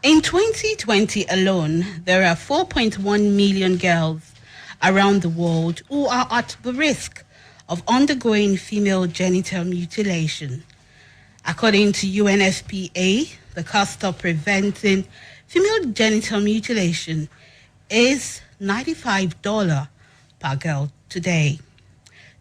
In 2020 alone, there are 4.1 million girls around the world who are at the risk of undergoing female genital mutilation. According to UNFPA, the cost of preventing female genital mutilation is $95 per girl today.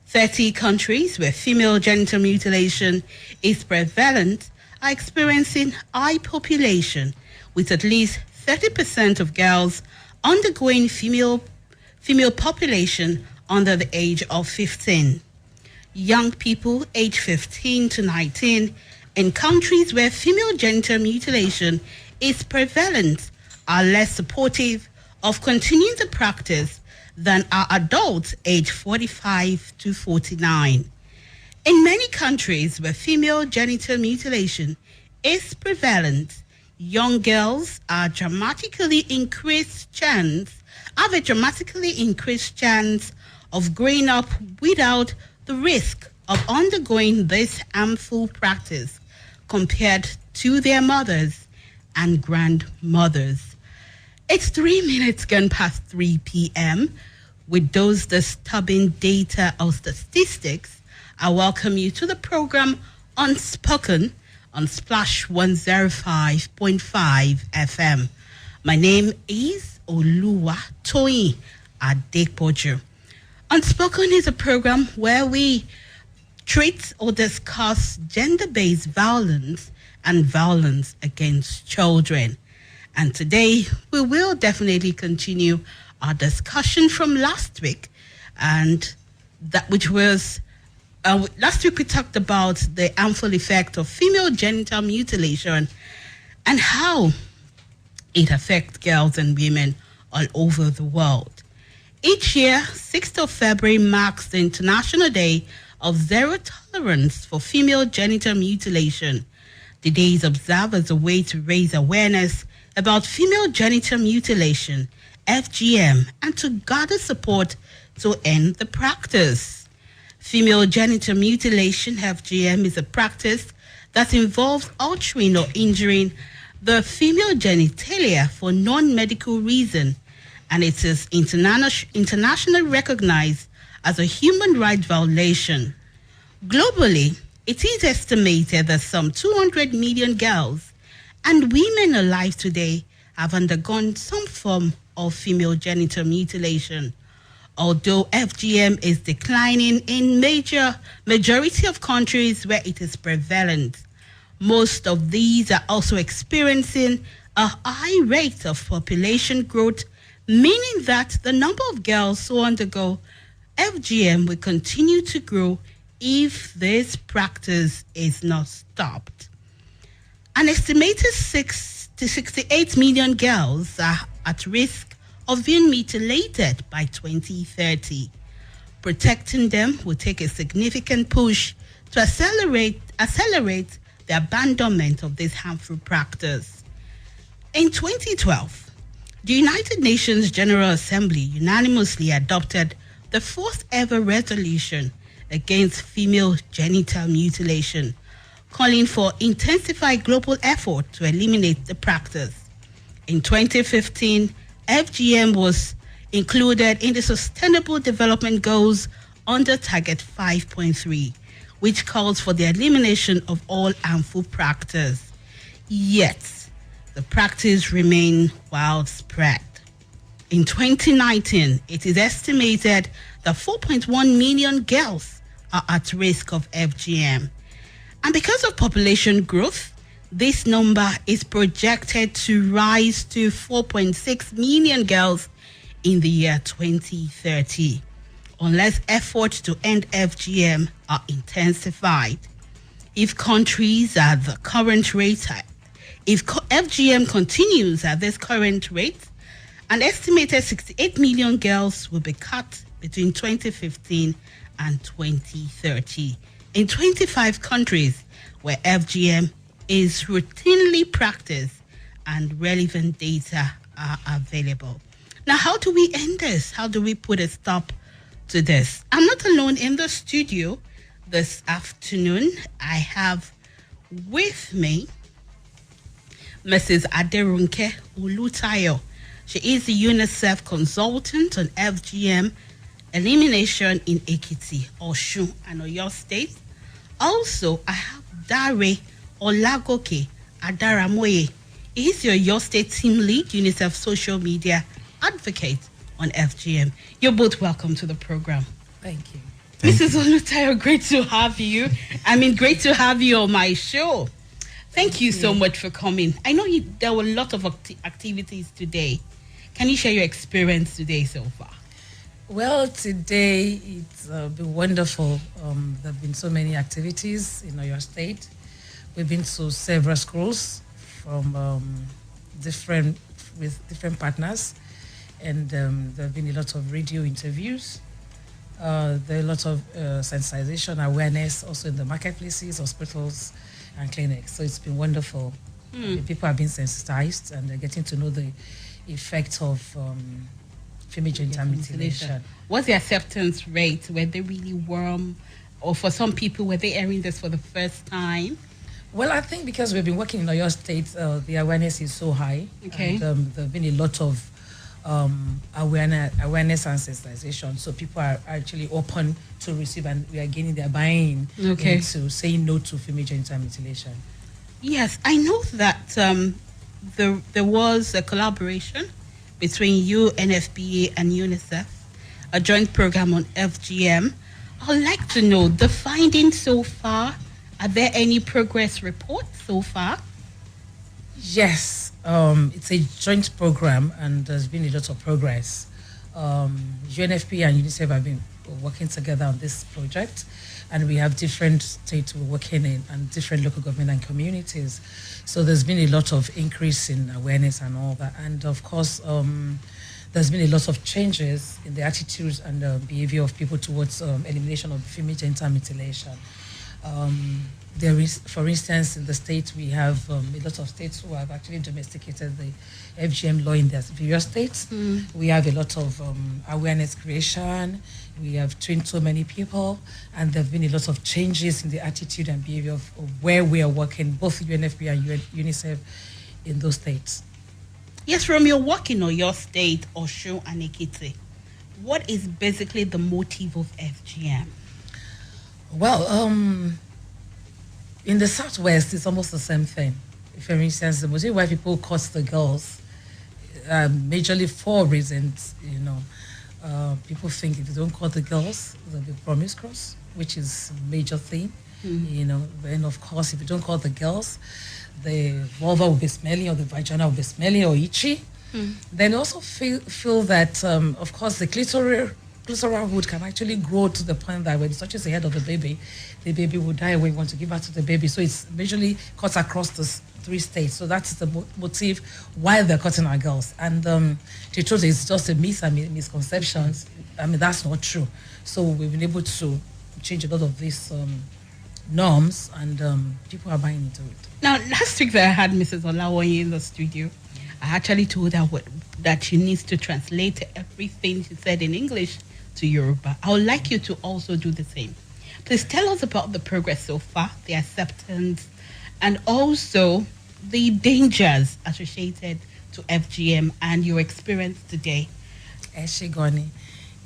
30 countries where female genital mutilation is prevalent are experiencing high population, with at least 30% of girls undergoing female population under the age of 15. Young people aged 15 to 19 in countries where female genital mutilation is prevalent are less supportive of continuing the practice than are adults aged 45 to 49. In many countries where female genital mutilation is prevalent, young girls have a dramatically increased chance of growing up without the risk of undergoing this harmful practice compared to their mothers and grandmothers. It's 3 minutes gone past 3 p.m. With those disturbing data or statistics, I welcome you to the program Unspoken on Splash 105.5 FM. My name is Toyin Adepoju. Unspoken is a program where we treat or discuss gender-based violence and violence against children. And today, we will definitely continue our discussion from last week, and that which was last week we talked about the harmful effect of female genital mutilation and how it affects girls and women all over the world. Each year, 6th of February marks the International Day of Zero Tolerance for Female Genital Mutilation. The day is observed as a way to raise awareness about female genital mutilation, FGM, and to gather support to end the practice. Female genital mutilation, FGM, is a practice that involves altering or injuring the female genitalia for non-medical reason, and it is internationally recognized as a human rights violation. Globally, it is estimated that some 200 million girls and women alive today have undergone some form of female genital mutilation. Although FGM is declining in majority of countries where it is prevalent, most of these are also experiencing a high rate of population growth, meaning that the number of girls who undergo FGM will continue to grow if this practice is not stopped. An estimated 6 to 68 million girls are at risk of being mutilated by 2030. Protecting them will take a significant push to accelerate the abandonment of this harmful practice. In 2012, the United Nations General Assembly unanimously adopted the first ever resolution against female genital mutilation, calling for intensified global effort to eliminate the practice. In 2015, FGM was included in the Sustainable Development Goals under Target 5.3, which calls for the elimination of all harmful practice. Yet, the practice remains widespread. In 2019, it is estimated that 4.1 million girls are at risk of FGM. And because of population growth, this number is projected to rise to 4.6 million girls in the year 2030, unless efforts to end FGM are intensified. If FGM continues at this current rate, an estimated 68 million girls will be cut between 2015 and 2030 in 25 countries where FGM is routinely practiced and relevant data are available. Now, how do we end this? How do we put a stop to this? I'm not alone in the studio this afternoon. I have with me Mrs. Aderunke Ulutayo. She is the UNICEF consultant on FGM elimination in Ekiti, Osun, and Oyo State. Also, I have Dare Olagoke Adaramoye. He is your Oyo State team lead, UNICEF social media advocate on FGM. You're both welcome to the program. Thank you. Mrs. Olutayo, great to have you. Great to have you on my show. Thank you so much for coming. I know there were a lot of activities today. Can you share your experience today so far? Well, today it's been wonderful. There have been so many activities in Oyo State. We've been to several schools from different partners, and there have been a lot of radio interviews. There are a lot of sensitization, awareness also in the marketplaces, hospitals, and clinics. So it's been wonderful. People have been sensitized and they're getting to know the effect of female genital mutilation. What's the acceptance rate? Were they really warm? Or for some people, were they airing this for the first time? Well, I think because we've been working in Oyo State, the awareness is so high. Okay. And there have been a lot of awareness and sensitization. So people are actually open to receive, and we are gaining their buy-in into saying no to female genital mutilation. Yes, I know that there was a collaboration between you, NFPA, and UNICEF, a joint program on FGM. I'd like to know the findings so far. Are there any progress reports so far? Yes, it's a joint program and there's been a lot of progress. UNFPA and UNICEF have been working together on this project, and we have different states we're working in and different local government and communities. So there's been a lot of increase in awareness and all that. And of course, there's been a lot of changes in the attitudes and behavior of people towards elimination of female genital mutilation. There is, for instance, in the state, we have a lot of states who have actually domesticated the FGM law in their various states. We have a lot of awareness creation. We have trained so many people, and there have been a lot of changes in the attitude and behavior of where we are working, both UNFPA and UNICEF in those states. Yes, from your work in Oyo State, Osun, and Ekiti, what is basically the motive of FGM? Well, in the Southwest, it's almost the same thing. For instance, the motive why people cut the girls, majorly for reasons, people think if you don't cut the girls, they'll be promiscuous, which is a major thing, Then, of course, if you don't cut the girls, the vulva will be smelly or the vagina will be smelly or itchy. Then also feel that, of course, the clitoral hood can actually grow to the point that when it touches the head of the baby will die when you want to give birth to the baby. So it's majorly cut across the 3 states. So that's the motive why they're cutting our girls. And the truth is just a myth and misconceptions. That's not true. So we've been able to change a lot of these norms, and people are buying into it. Now, last week that I had Mrs. Olawoye in the studio, I actually told her that she needs to translate everything she said in English to Yoruba. I would like you to also do the same. Please tell us about the progress so far, the acceptance, and also the dangers associated to FGM and your experience today. Eshigoni.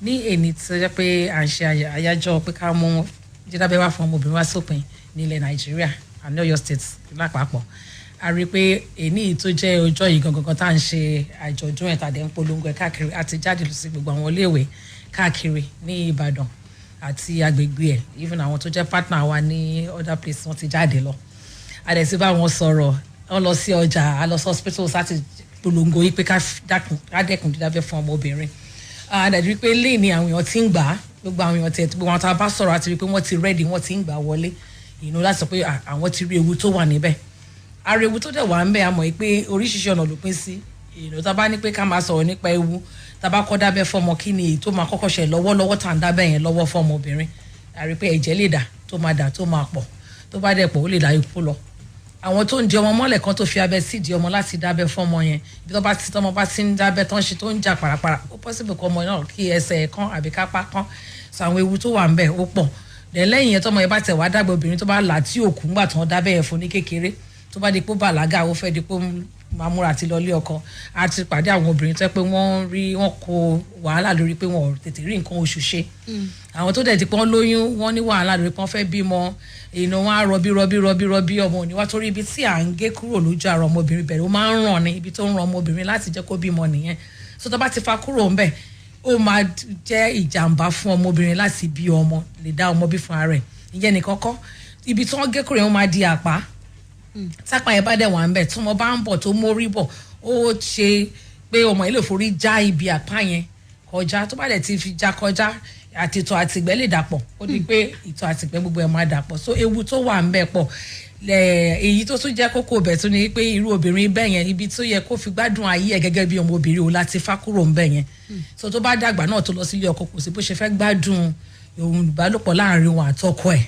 Ni enitse pe anse ayajo pe ka mo jidabewa fún obìnrin wa sópin ní ilẹ̀ Nigeria and Oyo State lápapọ̀. A rí pé èní tó jẹ́ ọjọ́ yìí gangan tá ń ṣe àjọ̀dún ẹ̀ta dẹ̀ ń polongo ẹ̀ káàkiri àti jáde lọ sí gbogbo àwọn iléèwé káàkiri ní Ìbàdàn àti agbègbè ẹ̀, even àwọn tó jẹ́ partner wa ní other place wọ́n ti jáde lọ. A dẹ̀ ti bá wọn sọ̀rọ̀, wọ́n lọ sí ọjà, a lọ sí hospitals láti polongo yìí pé ká dẹ́kun dídábẹ́ fún ọmọbìnrin. A dẹ̀ rí pé lẹ́yìn ni àwọn èèyàn ti ń gbà á, gbogbo àwọn èèyàn tẹ̀ gbogbo àwọn tá a bá sọ̀rọ̀ àti rí pé wọ́n ti ready, wọ́n ti ń gbà wọlé, láti sọ pé àwọn ti rí ewu tó wà níbẹ̀. Ara ewu tó dẹ̀ wà ń bẹ̀, a mọ̀ pé oríṣiríṣi ọ̀nà ló pín sí. Tá a bá ní pé ká máa sọ̀rọ̀ nípa ewu, tá a bá kọ́ dábẹ́ fọ́mọ, kí ni tó máa kọ́kọ́ ṣe lọ́wọ́lọ́wọ́ tá à ń dábẹ́ yẹn lọ́wọ́ fọ́mọ obìnrin. A rí pé ẹ̀jẹ̀ lè dà tó máa pọ̀, tó bá dẹ̀ pọ̀ ó lè dá ikú lọ. Àwọn tó ń di ọmọ mọ́lẹ̀ kan tó fi abẹ́ sí di ọmọ láti dábẹ́ fọ́mọ yẹn, ibi tọ́mọ bá ti ń dábẹ́ tán ṣe tó ń jà pàràpàrà, ó possible kọ́ ọmọ náà kí ẹsẹ̀ kan àbí kápá kan. So àwọn ewu tó wà ń bẹ̀ ó pọ̀. Lẹ́yìn yẹn tọ́mọ yẹn bá tẹ̀ wá dàgbà, obìnrin tó bá là tí òkú ńgbà tí wọ́n dábẹ́ yẹn fún ní kékeré, tó bá di pé bàlágà ó fẹ́ di pé mamura àti lọlé ọkọ àti pàdé àwọn obìnrin tó pé wọ́n kó wàhálà lórí pé wọ́n tètè rí nǹkan oṣù ṣe àwọn tó dẹ̀ ti pọ́n lóyún wọ́n ní wàhálà lórí pọ́n fẹ́ bímọ wọn á rọbí ọmọ òní wá torí ibi tí à ń gé kúrò lójú ara ọmọbìnrin bẹ̀rẹ̀ ó máa ń ràn ní ibi tó ń ran ọmọbìnrin láti jẹ́ kó bímọ nìyẹn so tó bá ti fa kúrò ńbẹ̀ ó máa jẹ́ ìjàmbá fún ọmọbìnrin láti bí ọmọ lè dá ọmọ bí fún ara rẹ̀ ìyẹn nìkan kọ́ ibi tí wọ́n gé kúrò yẹn máa di àpá tápá yẹn bá dẹ̀ wà ń bẹ̀ tí wọ́n bá ń bọ̀ tó mórí bọ̀ ó ṣe pé ọmọ yìí lè forí já ibi àpá yẹn kọjá tó bá dẹ̀ ti fi já kọjá àti ìtọ̀ àtìgbẹ́ lè dàpọ̀ ó di pé ìtọ̀ àtìgbẹ́ gbogbo ẹ̀ máa dàpọ̀ so ewu tó wà ń bẹ̀ pọ̀ èyí tó tún jẹ́ kókó bẹ̀ tó ní pé irú obìnrin bẹ́ẹ̀ yẹn ibi tó yẹ kó fi gbádùn ayé ẹ̀ gẹ́gẹ́ bí ọmọ obìnrin o láti fá kúrò ń bẹ̀ yẹn so tó bá dàgbà náà tó lọ sílé ọkọ kò sí bó ṣe fẹ́ gbádùn ohun ìbálòpọ̀ láàrin wọn àtọkọ ẹ̀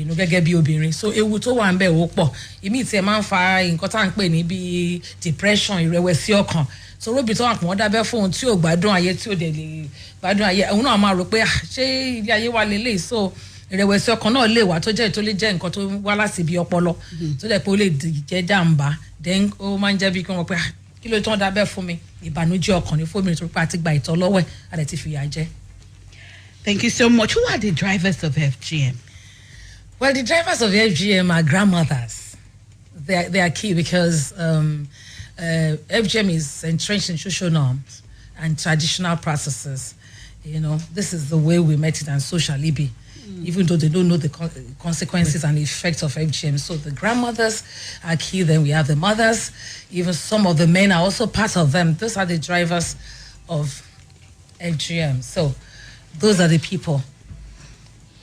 inú gẹ́gẹ́ bí obìnrin so ewu tó wà ń bẹ̀ ó pọ̀ ìmí tí ẹ máa ń fa nǹkan tá à ń pè ní bíi depression ìrẹ̀wẹ̀sì ọkàn so róbì tó wà pọ̀ wọ́n dábẹ́ fóun tí ò gbádùn ayé tí ò dẹ̀ lè gbádùn ayé òun náà máa rò pé ṣé ilé ayé wa lélẹ̀ so ìrẹ̀wẹ̀sì ọkàn náà lè wá tó jẹ́ tó lè jẹ́ nǹkan tó wá láti ibi ọpọlọ tó dẹ̀ pé ó lè jẹ́ jàǹbá then ó máa ń jẹ́ bí kí wọ́n pé kí ló tán dábẹ́ fún mi ìbànújẹ́ ọkàn ní fóònù tó pé àti gba ìtọ́ lọ́wọ́ ẹ̀ àdẹ̀ ti fìyà jẹ. Thank you so much. Who are the drivers of FGM? Well, the drivers of FGM are grandmothers. They are key because FGM is entrenched in social norms and traditional practices. This is the way we met it and so shall it be, even though they don't know the consequences and effects of FGM. So the grandmothers are key. Then we have the mothers. Even some of the men are also part of them. Those are the drivers of FGM. So those are the people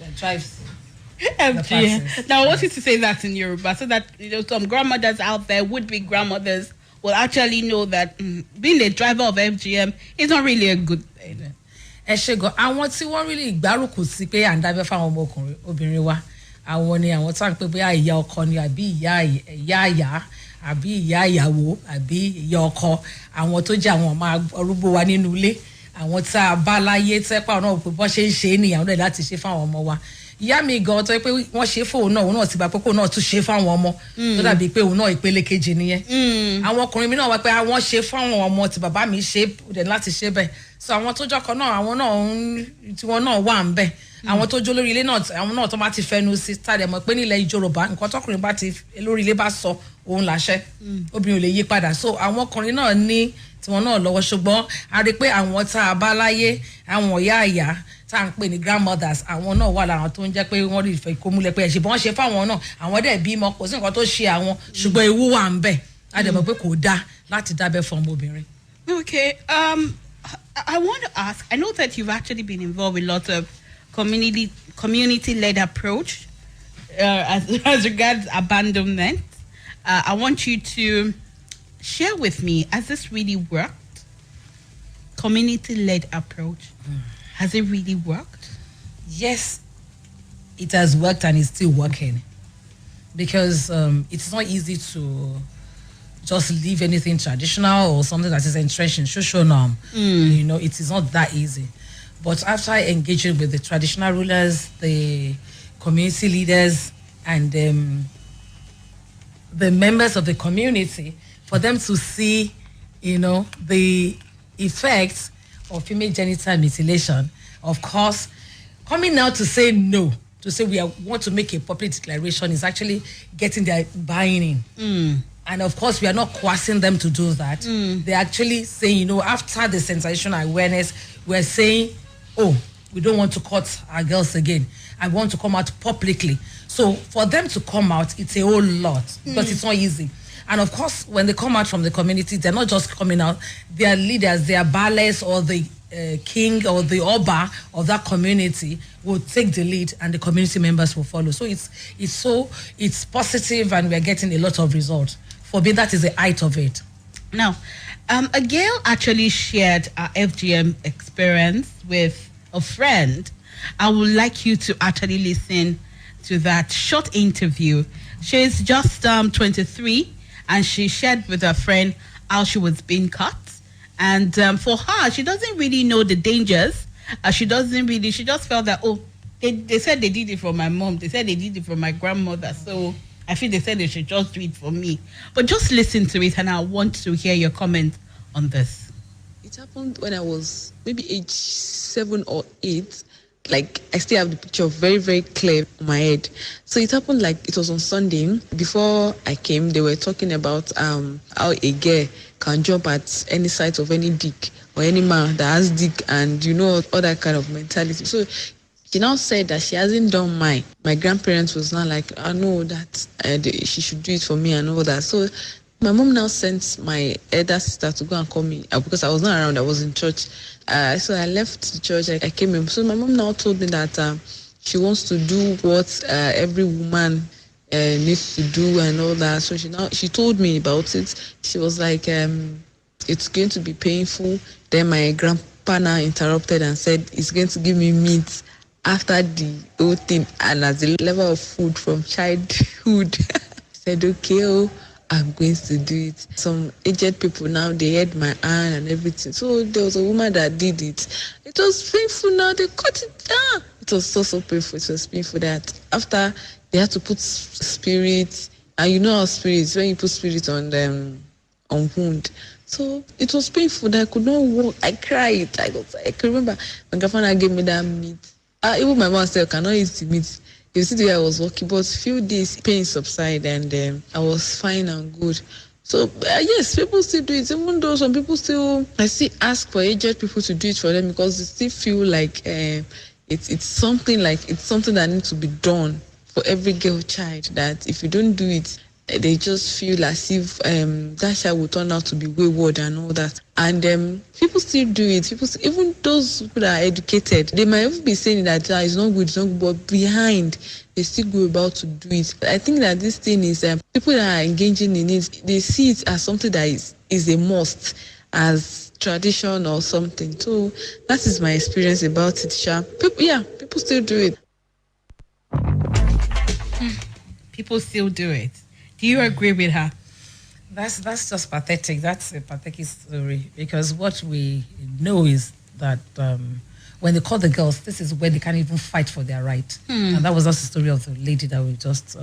that drives FGM. Now I want you to say that in Yoruba so that some grandmothers out there, would-be grandmothers, will actually know that being a driver of FGM is not really a good thing. ẹ ṣe gan àwọn tí wọ́n really gbárùkù sí pé à ń dábẹ́ fáwọn ọmọkùnrin obìnrin wa àwọn ni àwọn tá à ń pè bóyá ìyá ọkọ ni àbí ìyá àyà àbí ìyá ìyàwó àbí ìyá ọkọ àwọn tó jẹ́ àwọn ọmọ arúgbó wa nínú ilé àwọn tá a bá láyé tẹ́pà náà pé bọ́ ṣe ń ṣe é nìyàwó náà láti ṣe fáwọn ọmọ wa ìyá mi gan tó yẹ pé wọ́n ṣe fóun náà ti gbà pé kóun náà tún ṣe fáwọn ọmọ tó dàbí pé òun náà ìpele kejì nìyẹn àwọn ọkùnrin mi náà wá pé àwọn ṣe fáwọn ọmọ tí bàbá mi ṣe dẹ̀ láti ṣe bẹ́ẹ̀ so àwọn tó jọkọ náà àwọn náà tiwọn náà wà ń bẹ̀ àwọn tó jó lórí ilé náà àwọn náà tó bá ti fẹnu sí tàdé mọ̀ pé nílẹ̀ Yorùbá nǹkan tọkùnrin bá ti lórí ilé bá sọ òun làṣẹ obìnrin ò lè yí padà so àwọn ọkùnrin náà ní tiwọn náà lọ́wọ́ ṣùgbọ́n a rí pé àwọn tá a bá láyé àwọn ìyá àyà tá à ń pè ní grandmothers àwọn náà wà láwọn tó ń jẹ́ pé wọ́n rí ìfẹ́ kó múlẹ̀ pé ẹ̀ṣẹ̀ bọ́n ṣe fáwọn náà àwọn dẹ̀ bímọ kò sí nǹkan tó ṣe àwọn ṣùgbọ́n ewu wà ń bẹ̀ a dẹ̀ mọ̀ pé kò dáa láti dábẹ́ fún ọmọbìnrin. Okay, I want to ask, I know that you've actually been involved with lots of community-led approach as regards abandonment. I want you to share with me, has this really worked? Community-led approach. Has it really worked? Yes, it has worked and it's still working. Because it's not easy to just leave anything traditional or something that is entrenched in social norm. It is not that easy. But after engaging with the traditional rulers, the community leaders, and the members of the community, for them to see, the effects of female genital mutilation, of course, coming out to say no, to say we want to make a public declaration is actually getting their buy-in in. And of course, we are not coercing them to do that. They're actually saying, after the sensational awareness, we're saying, oh, we don't want to cut our girls again. I want to come out publicly. So for them to come out, it's a whole lot because it's not easy. And of course, when they come out from the community, they're not just coming out. Their leaders, their bales or the king or the oba of that community will take the lead and the community members will follow. So it's positive and we're getting a lot of results. For me, that is the height of it. Now, a girl actually shared her FGM experience with a friend. I would like you to actually listen to that short interview. She's just 23 and she shared with her friend how she was being cut. And for her, she doesn't really know the dangers. She just felt that, they said they did it for my mom. They said they did it for my grandmother. So I feel they said they should just do it for me. But just listen to it, and I want to hear your comment on this. It happened when I was maybe age 7 or 8. Like, I still have the picture very, very clear in my head. So it happened like it was on Sunday. Before I came, they were talking about how a girl can jump at any sight of any dick or any man that has dick, and all that kind of mentality. So she now said that she hasn't done mine. My grandparents was now like, I know that she should do it for me and all that. So my mom now sent my elder sister to go and call me because I was not around. I was in church. So I left the church. I came in. So my mom now told me that she wants to do what every woman needs to do and all that. So she told me about it. She was like, it's going to be painful. Then my grandpa now interrupted and said, it's going to give me meat after the whole thing, and as the level of food from childhood. Said, okay, I'm going to do it. Some aged people now, they had my hand and everything. So there was a woman that did it. It was painful now. They cut it down. It was so painful. It was painful that after they had to put spirit, and how spirits, when you put spirit on them, on wound. So it was painful that I could not walk. I cried. I can remember my grandfather gave me that meat. Even my mom said, I cannot eat the meat. You see the way I was walking, but few days pain subsided, and I was fine and good. So yes, people still do it. Even though some people I still ask for aged people to do it for them because they still feel like it's something that needs to be done for every girl child. That if you don't do it, they just feel as if that child will turn out to be wayward and all that. And people still do it. Even those who are educated, they might even be saying that it's not good, but behind, they still go about to do it. I think that this thing is, people that are engaging in it, they see it as something that is a must, as tradition or something. So that is my experience about it, Sha. People still do it. People still do it. Do you agree with her? That's just pathetic. That's a pathetic story, because what we know is that when they call the girls, this is when they can't even fight for their right. And that was just the story of the lady that we just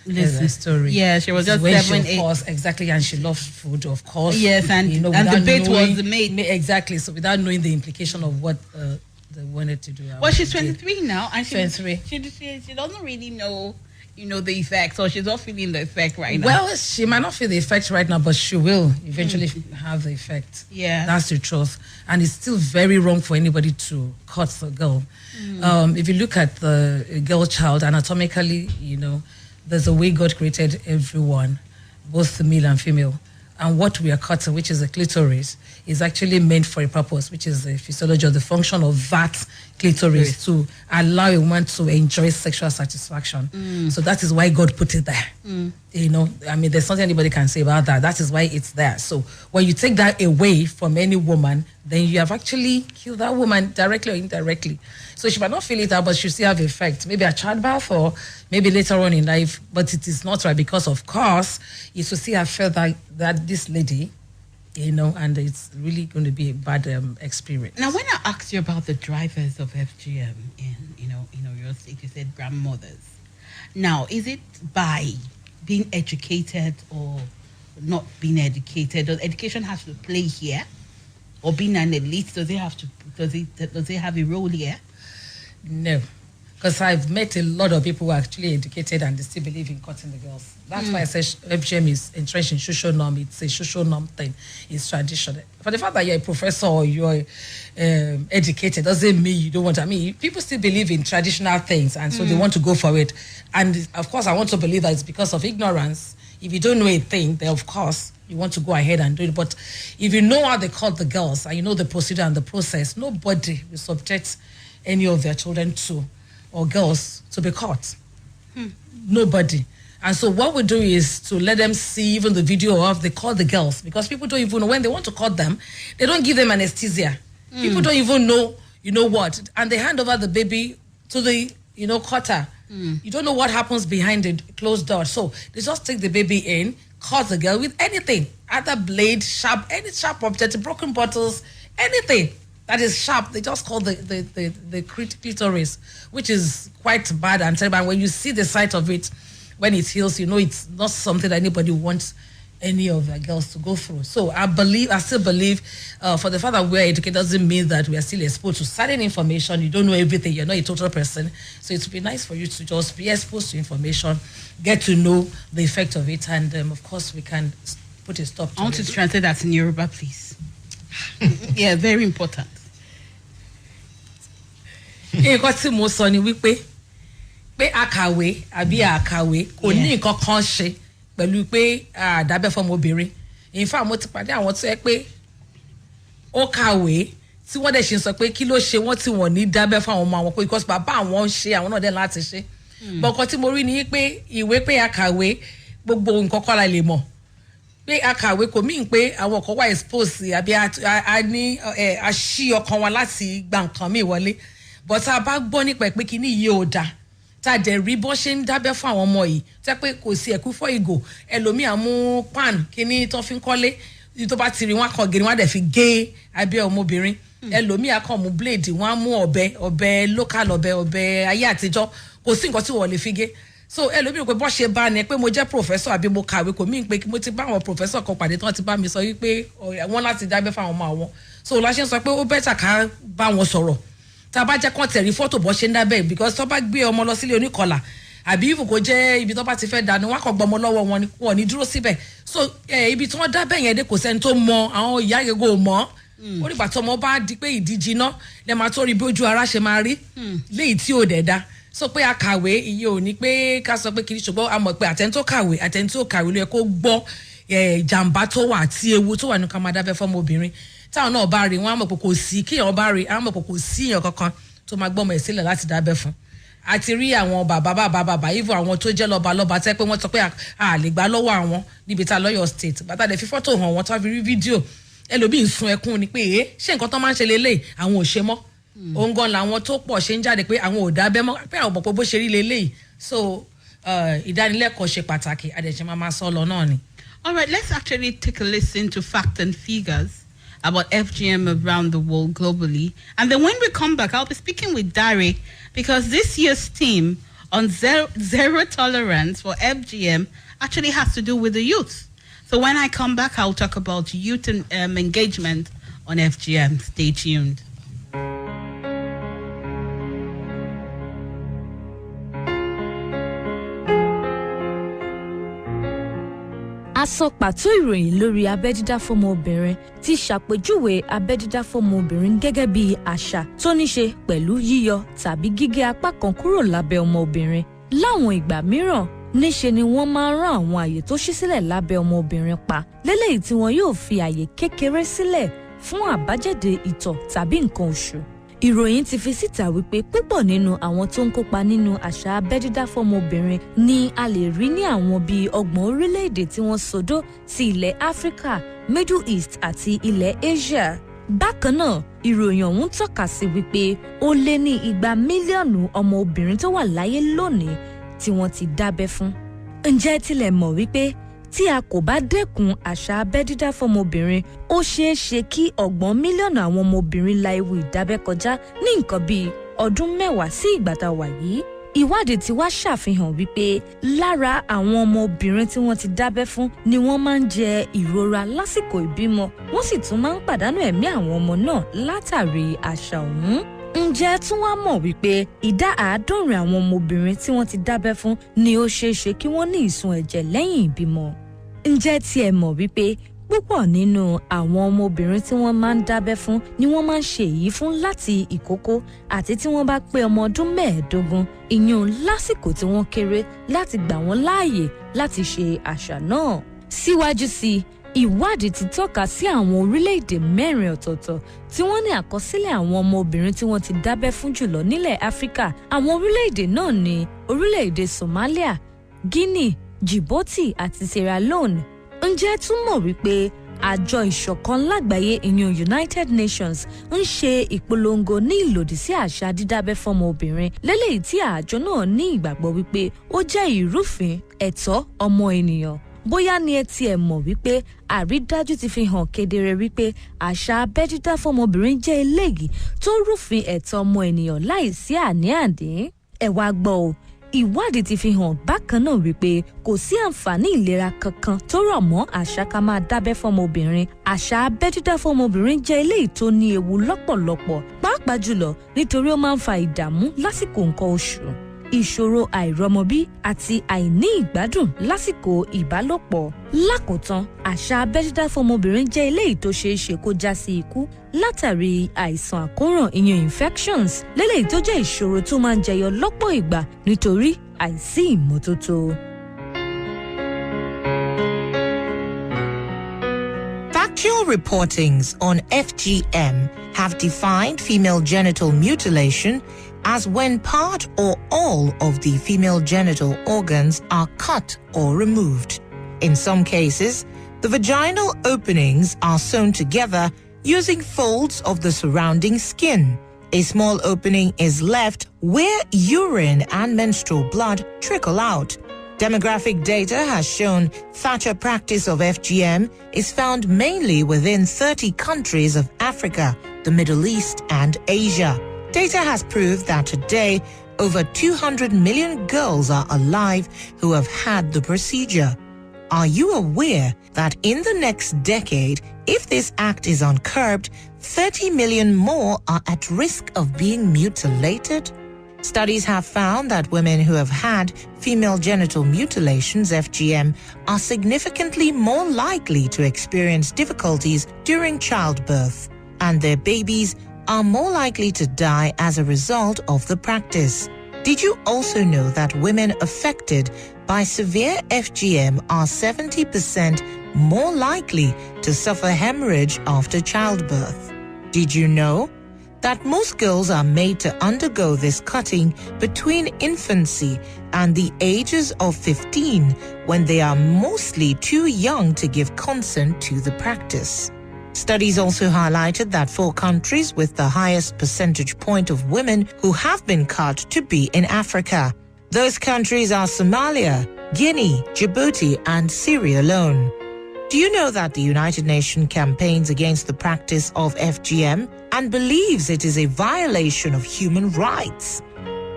the story. Yeah, she was just when 7, 8. Of course, exactly, and she loved food, of course. Yes, and the bait was the mate. Exactly. So without knowing the implication of what they wanted to do. Well, she's 23 now, and 23. She doesn't really know. The effect, so she's not feeling the effect right now. Well, she might not feel the effect right now, but she will eventually have the effect. Yeah. That's the truth. And it's still very wrong for anybody to cut the girl. If you look at the girl child anatomically, there's a way God created everyone, both the male and female. And what we are cutting, which is the clitoris, is actually meant for a purpose, which is the physiology or the function of that clitoris to allow a woman to enjoy sexual satisfaction. So that is why God put it there. There's nothing anybody can say about that. That is why it's there. So when you take that away from any woman, then you have actually killed that woman directly or indirectly. So she might not feel it out, but she still have effect. Maybe a childbirth or maybe later on in life, but it is not right because, of course, you should still have felt that this lady, and it's really going to be a bad experience. Now, when I asked you about the drivers of FGM in, your state, you said grandmothers. Now, is it by being educated or not being educated? Does education have to play here? Or being an elite, does it have a role here? No, because I've met a lot of people who are actually educated and they still believe in cutting the girls. That's why I say FGM is entrenched in social norm. It's a social norm thing. It's tradition. For the fact that you're a professor or you're educated doesn't mean you don't want to. People still believe in traditional things, and so they want to go for it. And of course, I want to believe that it's because of ignorance. If you don't know a thing, then of course you want to go ahead and do it. But if you know how they cut the girls and you know the procedure and the process, nobody will subject any of their children or girls to be caught. Nobody. And so what we do is to let them see even the video of they call the girls, because people don't even know when they want to cut them, they don't give them anesthesia. People don't even know, what, and they hand over the baby to the, cutter. You don't know what happens behind the closed door. So they just take the baby in, cut the girl with anything, either blade, sharp, any sharp object, broken bottles, anything that is sharp. They just call the clitoris, which is quite bad and terrible. And when you see the sight of it, when it heals, it's not something that anybody wants any of the girls to go through. So I still believe, for the fact that we're educated doesn't mean that we are still exposed to certain information. You don't know everything. You're not a total person. So it would be nice for you to just be exposed to information, get to know the effect of it, and of course we can put a stop to it. I want to translate that in Yoruba, please. Yeah, very important. Nǹkan tí mo sọ ni wípé pé àkàwé àbí àkàwé kò ní nǹkan kan ṣe pẹ̀lú pé àdábẹ́ fọmọbìnrin. In fact, mo ti pàdé àwọn tó yẹ pé ó kàwé tí wọ́n dẹ̀ ṣe sọ pé kí ló ṣe wọ́n tí wọ́n ní dábẹ́ fún àwọn ọmọ àwọn pé because bàbá àwọn ń ṣe àwọn náà dẹ̀ láti ṣe. Bọ̀kan tí mo rí ni pé ìwé pé àkàwé gbogbo nǹkan kọ́ la lè mọ̀. Pé àkàwé kò mí pé àwọn kan wà expose àbí a ní àṣì ọkàn wa láti gba nǹkan míì wọlé. But tá a bá gbọ́ nípa pé kíní yìí ò dáa tá a dẹ̀ rí bọ́ ṣe ń dábẹ́ fún àwọn ọmọ yìí tẹ́ pé kò sí ẹ̀kú fọ́ ìgò ẹlòmíì àmú pan kíní tó fi ń kọ́lé tó bá ti rí wọn kàn gírí wọn á dẹ̀ fi gé abẹ́ ọmọbìnrin ẹlòmíì á kàn mú blade wọn á mú ọ̀bẹ local ọ̀bẹ ayé àtijọ́ kò sí nǹkan tí wọ́n lè fi gé so ẹlòmíì pé bọ́ ṣe bá ní pé mo jẹ́ professor àbí mo kàwé kò mí pé mo ti bá àwọn professor kan pàdé tí wọ́n ti bá mi sọ wípé wọ́n láti dábẹ́ fún àwọn ọmọ àwọn so la ṣe ń sọ pé ó bẹ́tà ká bá wọn sọ̀rọ̀ tá a bá jẹ́ kán tẹ̀rí fọ́tò bọ́ ṣe ń dábẹ́ because tó bá gbé ọmọ lọ sílé oníkọlà àbí ìfò kò jẹ́ ibi tó bá ti fẹ́ dànù wọn kàn gbọmọ lọ́wọ́ wọn wọn ní dúró síbẹ̀ so ibi tí wọ́n dábẹ́ yẹn dé kò sẹ́ni tó mọ àwọn ìyá yẹgò mọ́ ó nígbà tó ọmọ bá di pé ìdíjì náà lè máa tó rí bí ojú ara ṣe máa rí léyìí tí ò dẹ̀ da so pé a kàwé iye ò ní pé ká sọ pé kiri ṣùgbọ́n a mọ̀ pé àtẹni tó kàwé ló yẹ kó gbọ́ jàǹbá tó wà àti ewu tó wà ní ká máa dábẹ́ fọ́mọ obìnrin táwọn náà bá rí wọn á mọ̀ pé kò sí kíyàn bá rí àwọn mọ̀ pé kò sí èèyàn kankan tó máa gbọ́mọ ẹ̀ sílẹ̀ láti dábẹ́ fún àti rí àwọn bàbá ìfọ̀ àwọn tó jẹ́ lọ́ba tẹ́ pé wọ́n sọ pé a lè gbà lọ́wọ́ àwọn níbi tá lọ́yọ̀ state bàtà dẹ̀ fi fọ́tò hàn wọ́n tó fi rí fídíò ẹlòmíì sun ẹkún ni pé ṣé nǹkan tó máa ń ṣe lélẹ̀ àwọn ò ṣe mọ́ òun gan làwọn tó pọ̀ ṣe ń jáde pé àwọn ò dábẹ́ mọ́ pé àwọn mọ̀ pé bó ṣe rí lélẹ̀ so ìdánilẹ́kọ̀ọ́ ṣe pàtàkì àdẹ̀ṣe máa sọ lọ náà ni. All right, let's actually take a listen to facts and figures about FGM around the world globally. And then when we come back, I'll be speaking with Dari because this year's theme on zero tolerance for FGM actually has to do with the youth. So when I come back, I'll talk about youth and engagement on FGM. Stay tuned. Aṣọ pàtó ìròyìn lórí abẹ́dídá fọ́mọbìnrin ti ṣàpèjúwe abẹ́dídá fọ́mọbìnrin gẹ́gẹ́ bí àṣà tó ní ṣe pẹ̀lú yíyọ tàbí gígé apá kan kúrò lábẹ́ ọmọbìnrin. Láwọn ìgbà mìíràn níṣe ni wọ́n máa ń rán àwọn àyè tó ṣí sílẹ̀ lábẹ́ ọmọbìnrin pa lélẹ́yìí tí wọn yóò fi àyè kékeré sílẹ̀ fún àbájáde ìtọ̀ tàbí nǹkan oṣù. Ìròyìn ti fi síta wípé púpọ̀ nínú àwọn tó ń kópa nínú àṣà abẹ́dídá fọ́mọbìnrin ni a lè rí ní àwọn bíi 30 orílẹ̀-èdè tí wọ́n sọdọ́ sí ilẹ̀ Áfíríkà, Middle East àti ilẹ̀ Asia. Bákan náà, ìròyìn ọ̀hún tọ́ka sí wípé ó lé ní 200 mílíọ̀nù ọmọ obìnrin tó wà láyé lónìí tí wọ́n ti dábẹ́ fún. Ǹjẹ́ tilẹ̀ mọ̀ wípé tí a kò bá dẹ́kun àṣà abẹ́dídá fọ́mọbìnrin ó ṣeé ṣe kí 30 mílíọ̀nù àwọn ọmọbìnrin la ewu ìdábẹ́ kọjá ní nǹkan bíi ọdún 10 sí ìgbà tá a wà yìí. Ìwádìí ti wá ṣàfihàn wípé lára àwọn ọmọbìnrin tí wọ́n ti dábẹ́ fún ni wọ́n máa ń jẹ ìrora lásìkò ìbímọ wọ́n sì tún máa ń pàdánù ẹ̀mí àwọn ọmọ náà látàrí àṣà ọ̀hún. Ǹjẹ́ tún wá mọ̀ wípé ìdá 70 àwọn ọmọbìnrin tí wọ́n ti dábẹ́ fún ni ó ṣeé ṣe kí wọ́n ní ìsun ẹ̀jẹ̀ lẹ́yìn ìbímọ. Ǹjẹ́ tí ẹ mọ̀ wípé púpọ̀ nínú àwọn ọmọbìnrin tí wọ́n máa ń dábẹ́ fún ni wọ́n máa ń ṣe èyí fún láti ìkókó àti tí wọ́n bá pé ọmọ ọdún 15 ìyún lásìkò tí wọ́n kéré láti gbà wọ́n láàyè láti ṣe àṣà náà. Síwájú sí ìwádìí ti tọ́ka sí àwọn orílẹ̀-èdè 4 ọ̀tọ̀ọ̀tọ̀ tí wọ́n ní àkọsílẹ̀ àwọn ọmọbìnrin tí wọ́n ti dábẹ́ fún jùlọ nílẹ̀ Áfíríkà. Àwọn orílẹ̀-èdè náà ni orílẹ̀-èdè Somalia, Guinea, Djibouti àti Sierra Leone. Ǹjẹ́ tún mọ̀ wípé àjọ ìṣọ̀kan lágbàáyé ìyẹn United Nations ń ṣe ìpolongo ní ìlòdì sí àṣà dídábẹ́ fọ́mọ obìnrin lélẹ́yìí tí àjọ náà ní ìgbàgbọ́ wípé ó jẹ́ ìrúfin ẹ̀tọ́ ọmọ ènìyàn. Bóyá ni ẹ tiẹ̀ mọ̀ wípé àrídájú ti fi hàn kedere wípé àṣà abẹ́dídá fọ́mọbìnrin jẹ́ eléyìí tó rúfin ẹ̀tọ́ ọmọ ènìyàn láìsí àní-àní. Ẹ wá gbọ́ o, ìwádìí ti fi hàn bákan náà wípé kò sí àǹfààní ìlera kankan tó rọ̀ mọ́ àṣà ká máa dábẹ́ fọ́mọbìnrin. Àṣà abẹ́ dídá fọ́mọbìnrin jẹ́ eléyìí tó ní ewu lọ́pọ̀lọpọ̀, pàápàá jùlọ nítorí ó máa ń fa ìdààmú lásìkò nǹkan oṣù, ìṣòro àìrọ́mọbí àti àìní ìgbádùn lásìkò ìbálòpọ̀. Lákòótán, àṣà abẹ́ dídá fọ́mọbìnrin jẹ́ eléyìí tó ṣeé ṣe kó já sí ikú látàrí àìsàn àkóràn ìyẹn infections, lélẹ́yìí tó jẹ́ ìṣòro tó máa ń jẹyọ lọ́pọ̀ ìgbà nítorí àìsí ìmọ́tótó. Factual reportings on FGM have defined female genital mutilation as when part or all of the female genital organs are cut or removed. In some cases, the vaginal openings are sewn together using folds of the surrounding skin. A small opening is left where urine and menstrual blood trickle out. Demographic data has shown that a practice of FGM is found mainly within 30 countries of Africa, the Middle East, and Asia. Data has proved that today, over 200 million girls are alive who have had the procedure. Are you aware that in the next decade, if this act is uncurbed, 30 million more are at risk of being mutilated? Studies have found that women who have had female genital mutilations, FGM, are significantly more likely to experience difficulties during childbirth, and their babies are more likely to die as a result of the practice. Did you also know that women affected by severe FGM are 70% more likely to suffer hemorrhage after childbirth? Did you know that most girls are made to undergo this cutting between infancy and the ages of 15 when they are mostly too young to give consent to the practice? Studies also highlighted that 4 countries with the highest percentage point of women who have been cut to be in Africa. Those countries are Somalia, Guinea, Djibouti, and Sierra Leone. Do you know that the United Nations campaigns against the practice of FGM and believes it is a violation of human rights?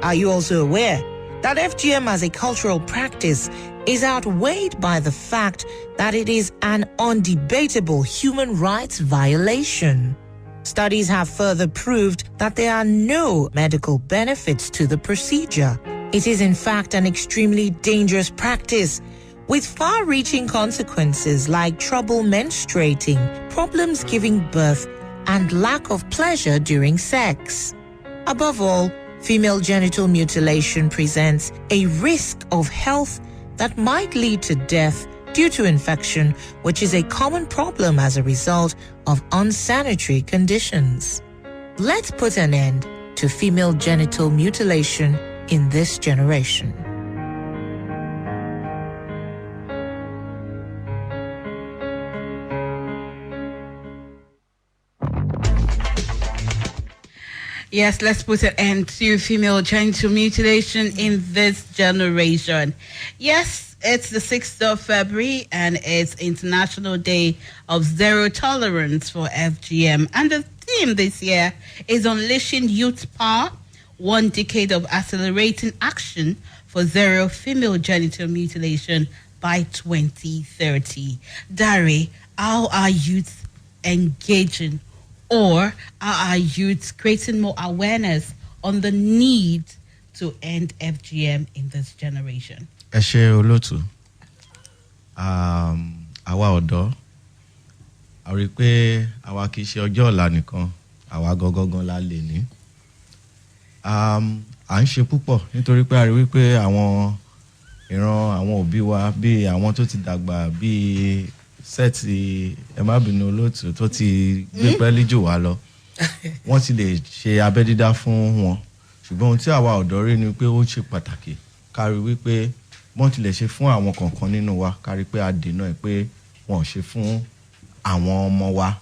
Are you also aware that FGM as a cultural practice is outweighed by the fact that it is an undebatable human rights violation? Studies have further proved that there are no medical benefits to the procedure. It is in fact an extremely dangerous practice with far-reaching consequences like trouble menstruating, problems giving birth, and lack of pleasure during sex. Above all, female genital mutilation presents a risk of health that might lead to death due to infection, which is a common problem as a result of unsanitary conditions. Let's put an end to female genital mutilation in this generation. Yes, let's put an end to female genital mutilation in this generation. Yes, it's the 6th of February and it's International Day of Zero Tolerance for FGM. And the theme this year is Unleashing Youth Power, 1 decade of accelerating action for zero female genital mutilation by 2030. Dari, how are youth engaging, or are our youth creating more awareness on the need to end FGM in this generation? Ẹ ṣé olótù. Àwa ọ̀dọ́, a rí pé àwa kì í ṣe ọjọ́ ọ̀la nìkan, àwa gangan la lè ní. À ń ṣe púpọ̀ nítorí pé a rí wípé àwọn ìran àwọn òbí wa bí àwọn tó ti dàgbà bí sẹ́ẹ̀tì ẹ má bínú olóòtú tó ti gbé pẹ́lí jù wá lọ, wọ́n ti lè ṣe abẹ́ dídá fún wọn. Ṣùgbọ́n ohun tí àwa ọ̀dọ́ rí ni pé ó ṣe pàtàkì ká rí wípé wọ́n ti lè ṣe fún àwọn kọ̀ọ̀kan nínú wa, ká rí pé a dènà ẹ̀ pé wọ́n ṣe fún àwọn ọmọ wa,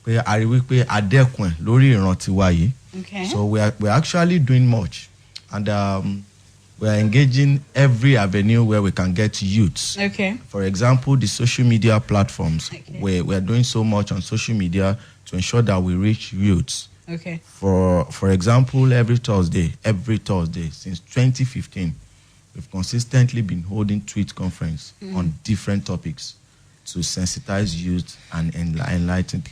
pé a rí wípé a dẹ́kun ẹ̀ lórí ìran tiwa yìí. Okay. So we're actually doing much, and we're engaging every avenue where we can get youths. Okay. For example, the social media platforms. Okay. We're doing so much on social media to ensure that we reach youths. Okay. For example, every Thursday since 2015, we've consistently been holding tweet conference on different topics to sensitize youth and enlighten.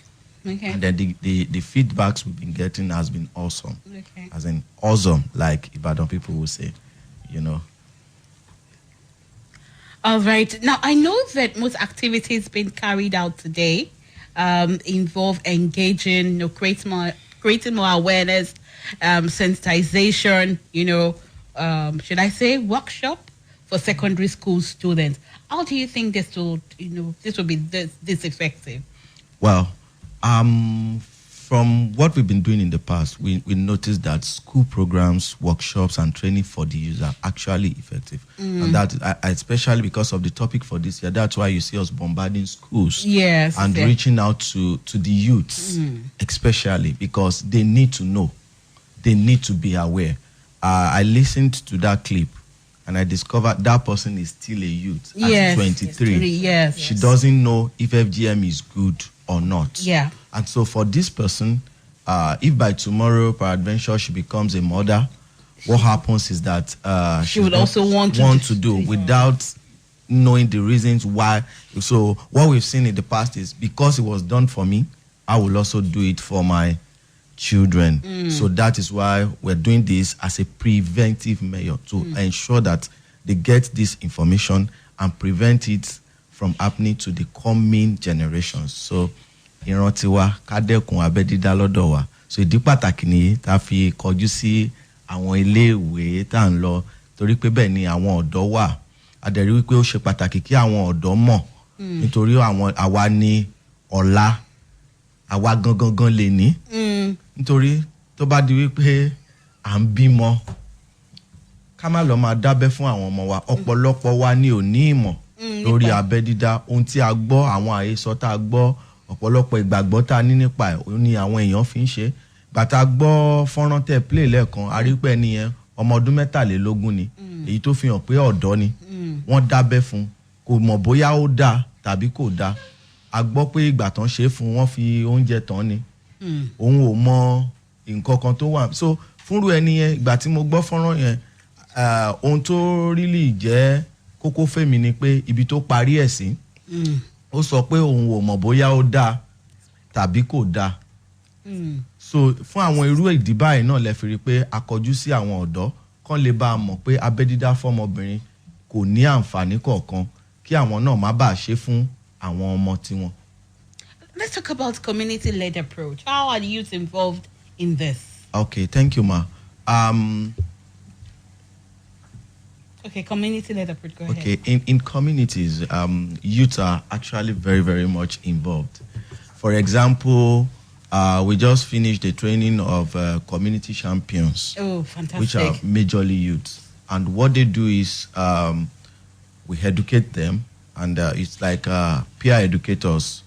Okay. And then the feedbacks we've been getting has been awesome. Okay. As in awesome, like Ibadan people will say, you know. All right. Now, I know that most activities being carried out today involve engaging, creating more awareness, sensitization, should I say workshop for secondary school students. How do you think this will be this effective? Well, from what we've been doing in the past, we noticed that school programs, workshops, and training for the youth are actually effective. And that, especially because of the topic for this year, that's why you see us bombarding schools and reaching out to the youths, especially because they need to know, they need to be aware. I listened to that clip and I discovered that person is still a youth at 23. Yes. She doesn't know if FGM is good or not. Yeah. And so for this person, if by tomorrow, peradventure, she becomes a mother, what happens is that she would also want to do without knowing the reasons why. So what we've seen in the past is because it was done for me, I will also do it for my children. So that is why we're doing this as a preventive measure to ensure that they get this information and prevent it from happening to the coming generations. So ìrántí wa ká dẹ́kun abẹ́ dídá lọ́dọ̀ wa. So ìdí pàtàkì nìyí tá fi kọjú sí àwọn iléèwé tá ń lọ torí pé bẹ́ẹ̀ ni àwọn ọ̀dọ́ wà. A dẹ̀ rí wípé ó ṣe pàtàkì kí àwọn ọ̀dọ́ mọ̀ nítorí àwa ni ọ̀la, àwa gangan lè ní. Nítorí tó bá di wípé à ń bímọ ká má lọ máa dábẹ́ fún àwọn ọmọ wa, ọ̀pọ̀lọpọ̀ wa ni ò ní ìmọ̀ lórí abẹ́ dídá. Ohun tí a gbọ́, àwọn àhesọ tá a gbọ́, ọ̀pọ̀lọpọ̀ ìgbàgbọ́ tá a ní nípa ẹ̀ ni àwọn èèyàn fi ń ṣe. Bàtà gbọ́ fọ́nrán tẹ̀ play lẹ́ẹ̀kan, a rí pé ẹni yẹn ọmọ ọdún 23 ni, èyí tó fi hàn pé ọ̀dọ́ ni. Wọ́n dábẹ́ fún, kò mọ̀ bóyá ó dáa tàbí kò dáa. A gbọ́ pé ìgbà tán ṣe fún wọ́n fi oúnjẹ tán ni. Òun ò mọ nǹkan kan tó wà. So fúnrú ẹni yẹn, ìgbà tí mo gbọ́ fọ́nrán yẹn, ohun tó really jẹ́ kókó fèmí ni pé ibi tó parí ẹ̀ sí. Ó sọ pé òun ò mọ̀ bóyá ó dáa tàbí kò dáa. So fún àwọn irú ìdí báyìí náà lẹ fi rí pé a kọjú sí àwọn ọ̀dọ́ kán lè bá a mọ̀ pé abẹ́ dídá fọ́mọbìnrin kò ní àǹfààní kọ̀ọ̀kan kí àwọn náà má bàa ṣe fún àwọn ọmọ tiwọn. Let's talk about community-led approach. How are the youth involved in this? Okay, thank you, ma. Okay, community-led approach. Go ahead. Okay, in communities, youth are actually very, very much involved. For example, we just finished the training of community champions. Oh, fantastic. Which are majorly youth. And what they do is we educate them, and it's like peer educators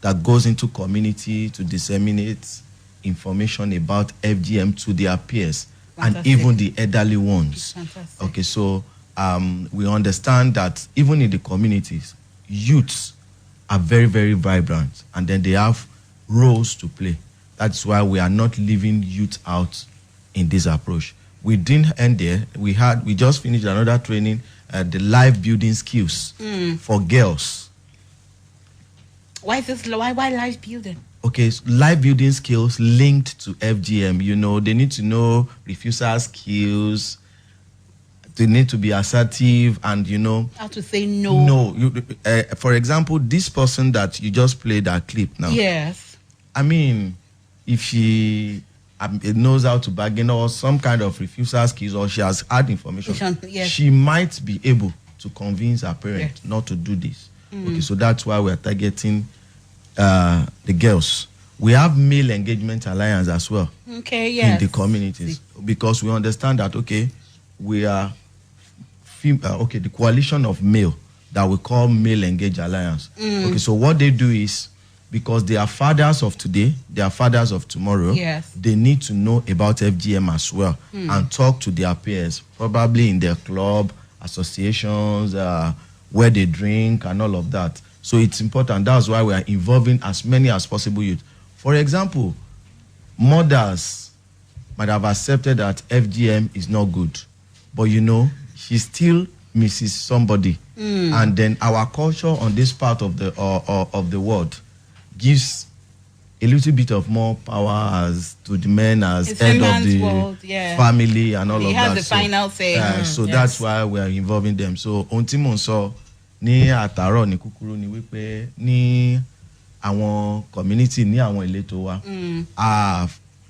that goes into community to disseminate information about FGM to their peers. Fantastic. And even the elderly ones. Fantastic. Okay, so we understand that even in the communities, youths are very, very vibrant, and then they have roles to play. That's why we are not leaving youth out in this approach. We didn't end there. We just finished another training, the life building skills for girls. Why is this? Why life building? Okay, so life building skills linked to FGM. They need to know refusal skills. They need to be assertive and, how to say no. No. For example, this person that you just played that clip now. Yes. I mean, if she knows how to bargain or some kind of refusal skills, or she has had information, yes, she might be able to convince her parent not to do this. Okay, so that's why we are targeting the girls. We have male engagement alliance as well. Okay, yes. In the communities, because we understand that we are the coalition of male that we call Male Engage Alliance. Okay, so what they do is, because they are fathers of today, they are fathers of tomorrow. Yes. They need to know about FGM as well and talk to their peers, probably in their club, associations, where they drink and all of that. So it's important. That's why we are involving as many as possible youth. For example, mothers might have accepted that FGM is not good, but she still misses somebody. And then our culture on this part of the world gives a little bit of more power as to the men as It's head of women's the world, yeah. family and all He of has that. the final say. So Yes. that's why we are involving them. So ohun tí mò ń sọ ní àtàárọ̀ ní kúkúrú ni wípé ní àwọn community ní àwọn ìletò wa a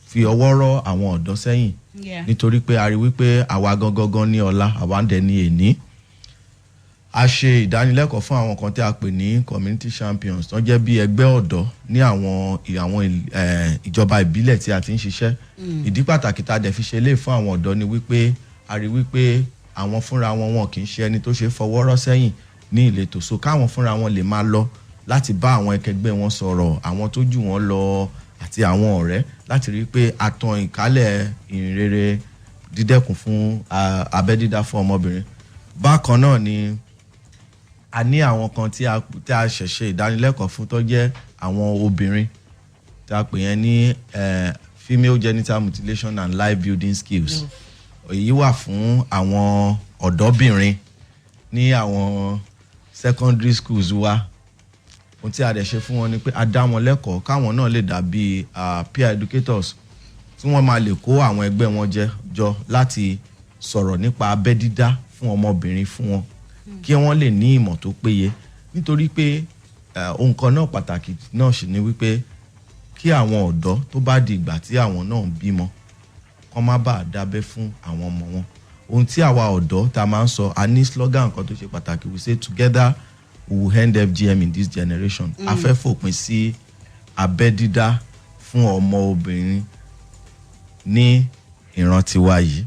fi ọwọ́ rọ́ àwọn ọ̀dọ́ sẹ́yìn Yeah. nítorí pé a rí wípé àwa gangan ní ọ̀la àwa ń dẹ̀ ní èní. A ṣe ìdánilẹ́kọ̀ọ́ fún àwọn kan tí a pè ní community champions tó jẹ́ bí ẹgbẹ́ ọ̀dọ́ ní àwọn ìjọba ìbílẹ̀ tí a ti ń ṣiṣẹ́. Ìdí pàtàkì tá a dẹ̀ fi ṣe lé fún àwọn ọ̀dọ́ ni wípé a rí wípé àwọn fúnra wọn kì í ṣe ẹni tó ṣe fọwọ́ rọ́ sẹ́yìn ní ìletò, so káwọn fúnra wọn lè máa lọ láti bá àwọn ẹkẹgbẹ́ wọn sọ̀rọ̀, àwọn tó jù wọ́n lọ àti àwọn ọ̀rẹ́, láti rí pé a tan ìkálẹ̀ ìrere dídẹ́kun fún abẹ́ dídá fún ọmọbìnrin. Bákan náà ni a ní àwọn kan tí a ṣẹ̀ṣẹ̀ ìdánilẹ́kọ̀ọ́ fún tó jẹ́ àwọn obìnrin tí a pè yẹn ní Female Genital Mutilation and Life Building Skills. Èyí wà fún àwọn ọ̀dọ́bìnrin ní àwọn secondary schools wa. Ohun tí a dẹ̀ ṣe fún wọn ni pé a dá wọn lẹ́kọ̀ọ́ káwọn náà lè dàbí peer educators tí wọ́n máa lè kó àwọn ẹgbẹ́ wọn jọ láti sọ̀rọ̀ nípa abẹ́ dídá fún ọmọbìnrin fún wọn kí wọ́n lè ní ìmọ̀ tó péye, nítorí pé ohun kan náà pàtàkì náà sì ni wípé kí àwọn ọ̀dọ́ tó bá di ìgbà tí àwọn náà ń bímọ kán má bàa dábẹ́ fún àwọn ọmọ wọn. Ohun tí àwa ọ̀dọ́ ta máa ń sọ, a ní slogan kan tó ṣe pàtàkì, we say together we will end FGM in this generation. A fẹ́ fòpin sí abẹ́ dídá fún ọmọ obìnrin ní ìran tiwa yìí.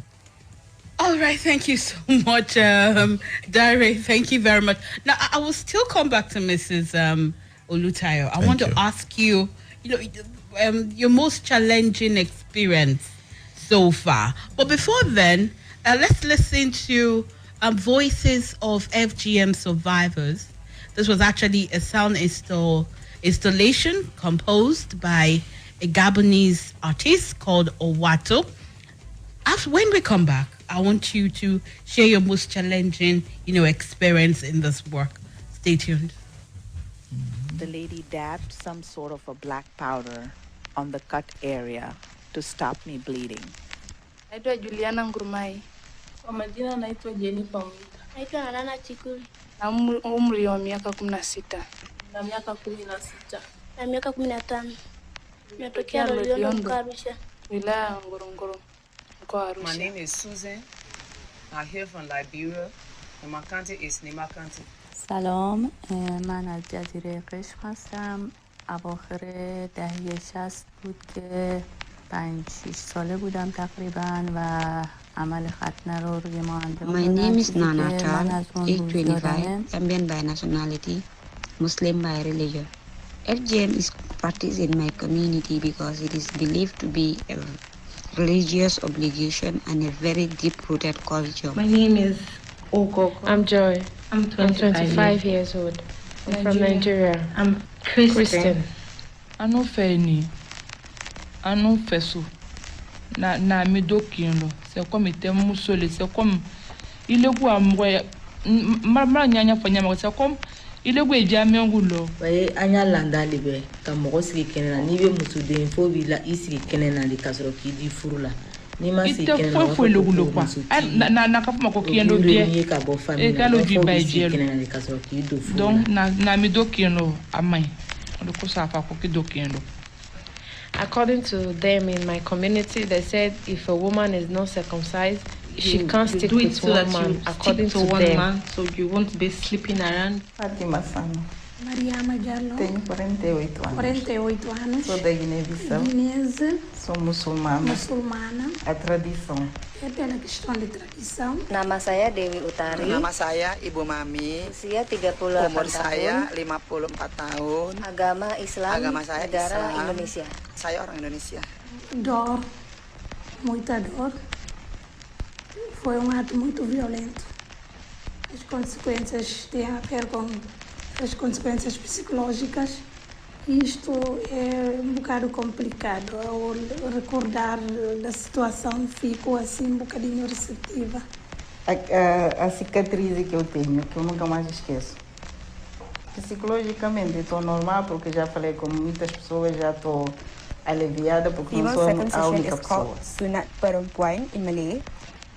All right, thank you so much, Dare. Thank you very much. Now, I will still come back to Mrs. Olutayo. I want to ask you, your most challenging experience so far. But before then, let's listen to voices of FGM survivors. This was actually a sound installation composed by a Gabonese artist called Owato. When we come back, I want you to share your most challenging, experience in this work. Stay tuned. The lady dabbed some sort of a black powder on the cut area to stop me bleeding. Naitwa Juliana Ngurumai. Kwa majina naitwa Jennifer Mwita. Naitwa Nana Chikuri. Na umri wa miaka 16. Na miaka 16. Na miaka 15. Natokea Loliondo Arusha. Wilaya Ngorongoro. My name is Susan. I'm here from Liberia, and my country is Nima County. سلام، من از جزیره قشم هستم. اواخر دهه 60 بود که 5-6 ساله بودم تقریبا و عمل ختنه رو روی ما انجام دادم. My name is Nana Tal, age 25, Zambian by nationality, Muslim by religion. FGM is practiced in my community because it is believed to be a religious obligation and a very deep-rooted culture. My name is Okoko. I'm Joy. I'm 25 years old. I'm from Nigeria. I'm Christian. Anu feni. Anu fesu. Na mi dokindo. C'est comme était musole. C'est comme il est quoi moi. Mama nyanya fanya ma. C'est comme il est quoi jamais ngulo. Baye anya landa libe. Kamogo sigi kenena. Nibe musudin fo bila isigi kenena li kasoro kidi furula. Ite fue lo gulo kwa na kafuma ko kiendo bien e kalo di baijelo donc na mi do kiendo amai ndo ko safa ko ki do kiendo. According to them in my community, they said if a woman is not circumcised, she can't stick with one man. According to them, man, so you won't be sleeping around. Fatima Sano. Mariama Diallo. Tenho 48 anos. 48 anos. Sou da Guiné-Bissau. Guinesa. Sou muçulmana. Muçulmana. A tradição. É pela questão de tradição. Nama saya Dewi Utari. Nama saya Ibu Mami. Usia 38 Umur tahun. saya 54 tahun. Agama Islam. Agama saya negara Islam. Indonesia. Saya orang Indonesia. Dor. Muita dor. Foi ato muito violento. As consequências têm a ver com as consequências psicológicas. Isto é bocado complicado. Ao recordar da situação, fico assim um bocadinho receptiva. a cicatriz que eu tenho, que eu nunca mais esqueço. Psicologicamente estou normal porque já falei com muitas pessoas, já estou aliviada porque não sou a única pessoa. Sunat perempuan in Malay.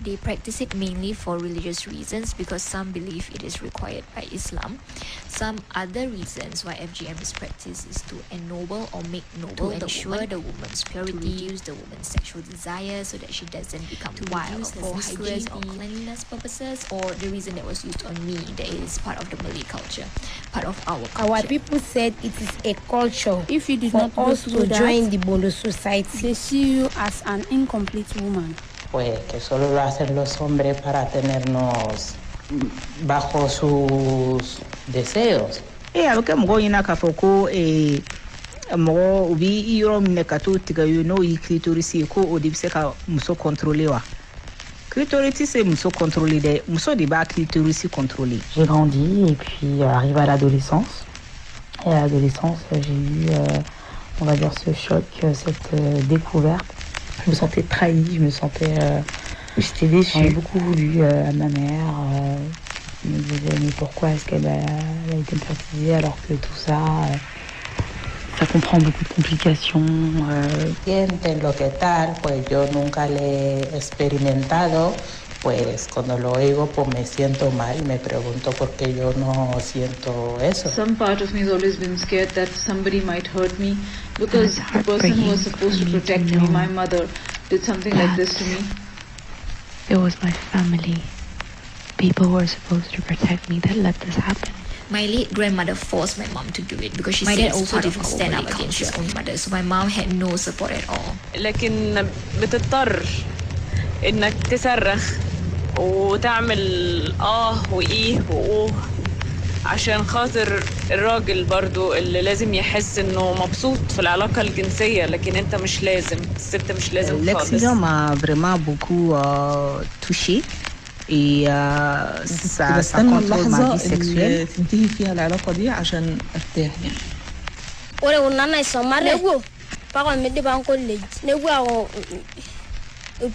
They practice it mainly for religious reasons because some believe it is required by Islam. Some other reasons why FGM is practiced is to ennoble or make noble to ensure the woman's purity, to reduce the woman's sexual desire so that she doesn't become wild, for hygiene or cleanliness purposes, or the reason that was used on me, that is part of the Malay culture, part of our culture. Our people said it is a culture. If you did not go through that, join the Bondo society, they see you as an incomplete woman. Pues que solo lo hacen los hombres para tenernos bajo sus deseos. Alke mgo ina kafoko mgo ubi iro mnekatu tiga you know clitoris ko odibse ka muso contrôler wa. Clitoris c'est muso contrôler de muso di ba clitoris contrôler. J'ai grandi et puis arrivé à l'adolescence. Et à l'adolescence, j'ai eu on va dire ce choc, cette découverte. Je me sentais trahie, je me sentais... j'étais déçue. J'ai beaucoup voulu à ma mère. Je me disais, mais pourquoi est-ce qu'elle a été baptisée alors que tout ça... ça comprend beaucoup de complications. Sienten lo que tal, pues yo nunca le he experimentado. Pues cuando lo oigo, pues me siento mal. Me pregunto por qué yo no siento eso. Some part of me has always been scared that somebody might hurt me because the person who was supposed to protect me, my mother, did something like this to me. It was my family. People who were supposed to protect me that let this happen. My late grandmother forced my mom to do it because she said it's part of her stand up against his own mother. So my mom had no support at all. لكن بتضطر إنك تصرخ وتعمل وإيه وأوه عشان خاطر الراجل برضو اللي لازم يحس إنه مبسوط في العلاقة الجنسية لكن أنت مش لازم الست مش لازم خالص. L'accident m'a vraiment beaucoup touchée et ça contrôle ma vie sexuelle. تنتهي فيها العلاقة دي عشان أرتاح يعني. Ora unana isoma nego pako mede ban college nego awo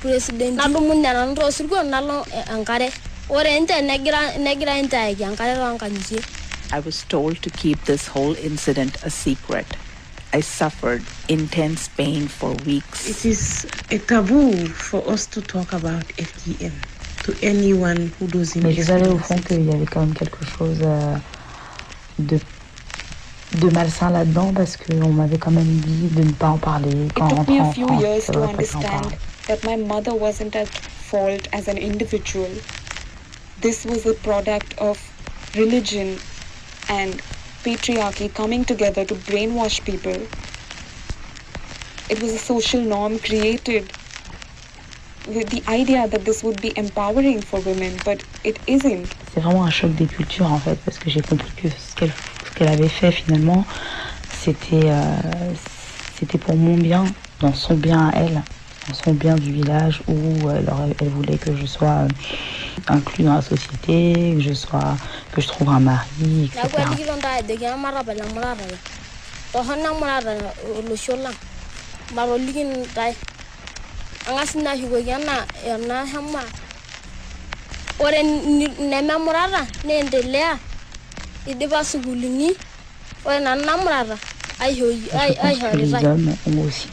president na dumu ndana ndo sirgo nalo ankare ora ente negira ente ay ankare ro ankanji. I was told to keep this whole incident a secret. I suffered intense pain for weeks. It is a taboo for us to talk about FGM to anyone who doesn't. Mais je savais au fond qu'il y avait quand même quelque chose de malsain là-dedans parce qu'on m'avait quand même dit de ne pas en parler quand on rentrait en France. It took me a few years to understand that my mother wasn't at fault as an individual. This was a product of religion and patriarchy coming together to brainwash people. It was a social norm created with the idea that this would be empowering for women, but it isn't. C'est vraiment un choc des cultures en fait, parce que j'ai compris que ce qu'elle avait fait finalement, c'était pour mon bien, dans son bien à elle, dans son bien du village où elle voulait que je sois inclus dans la société, que je trouve un mari, etc. Les hommes ont aussi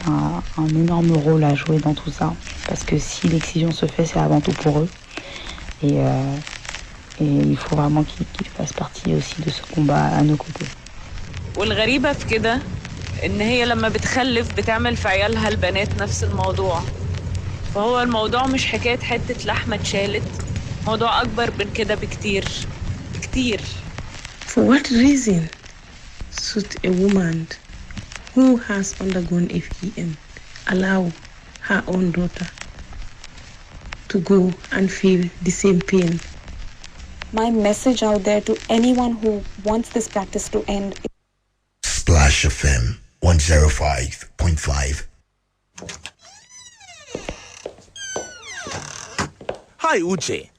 un énorme rôle à jouer dans tout ça, parce que si l'excision se fait, c'est avant tout pour eux. Et il faut vraiment qu'ils fassent partie aussi de ce combat à nos côtés. والغريبة في كده إن هي لما بتخلف بتعمل في عيالها البنات نفس الموضوع. فهو الموضوع مش حكاية حتة لحمة اتشالت، موضوع أكبر من كده بكتير. For what reason should a woman who has undergone FGM allow her own daughter to go and feel the same pain? My message out there to anyone who wants this practice to end. Splash FM 105.5. Hi, Uche.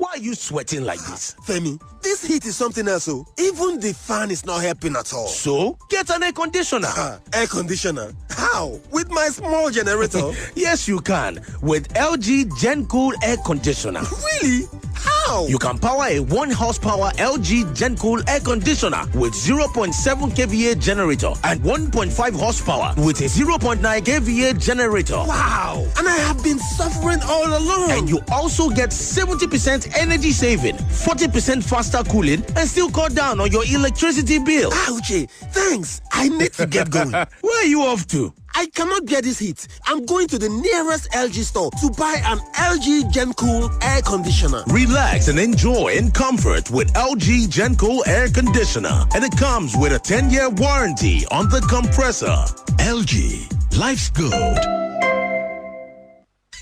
Why are you sweating like this? Femi, this heat is something else. Even the fan is not helping at all. So, get an air conditioner. Air conditioner? How? How? With my small generator? Yes, you can. With LG Gen Cool Air Conditioner. Really? How? You can power a 1 horsepower LG Gen Cool Air Conditioner with 0.7 kVA generator and 1.5 horsepower with a 0.9 kVA generator. Wow! And I have been suffering all along. And you also get 70% energy saving, 40% faster cooling, and still cut down on your electricity bill. Ouchie, thanks. I need to get going. Where are you off to? I cannot bear this heat. I'm going to the nearest LG store to buy an LG Gen Cool air conditioner. Relax and enjoy in comfort with LG Gen Cool air conditioner. And it comes with a 10-year warranty on the compressor. LG, life's good.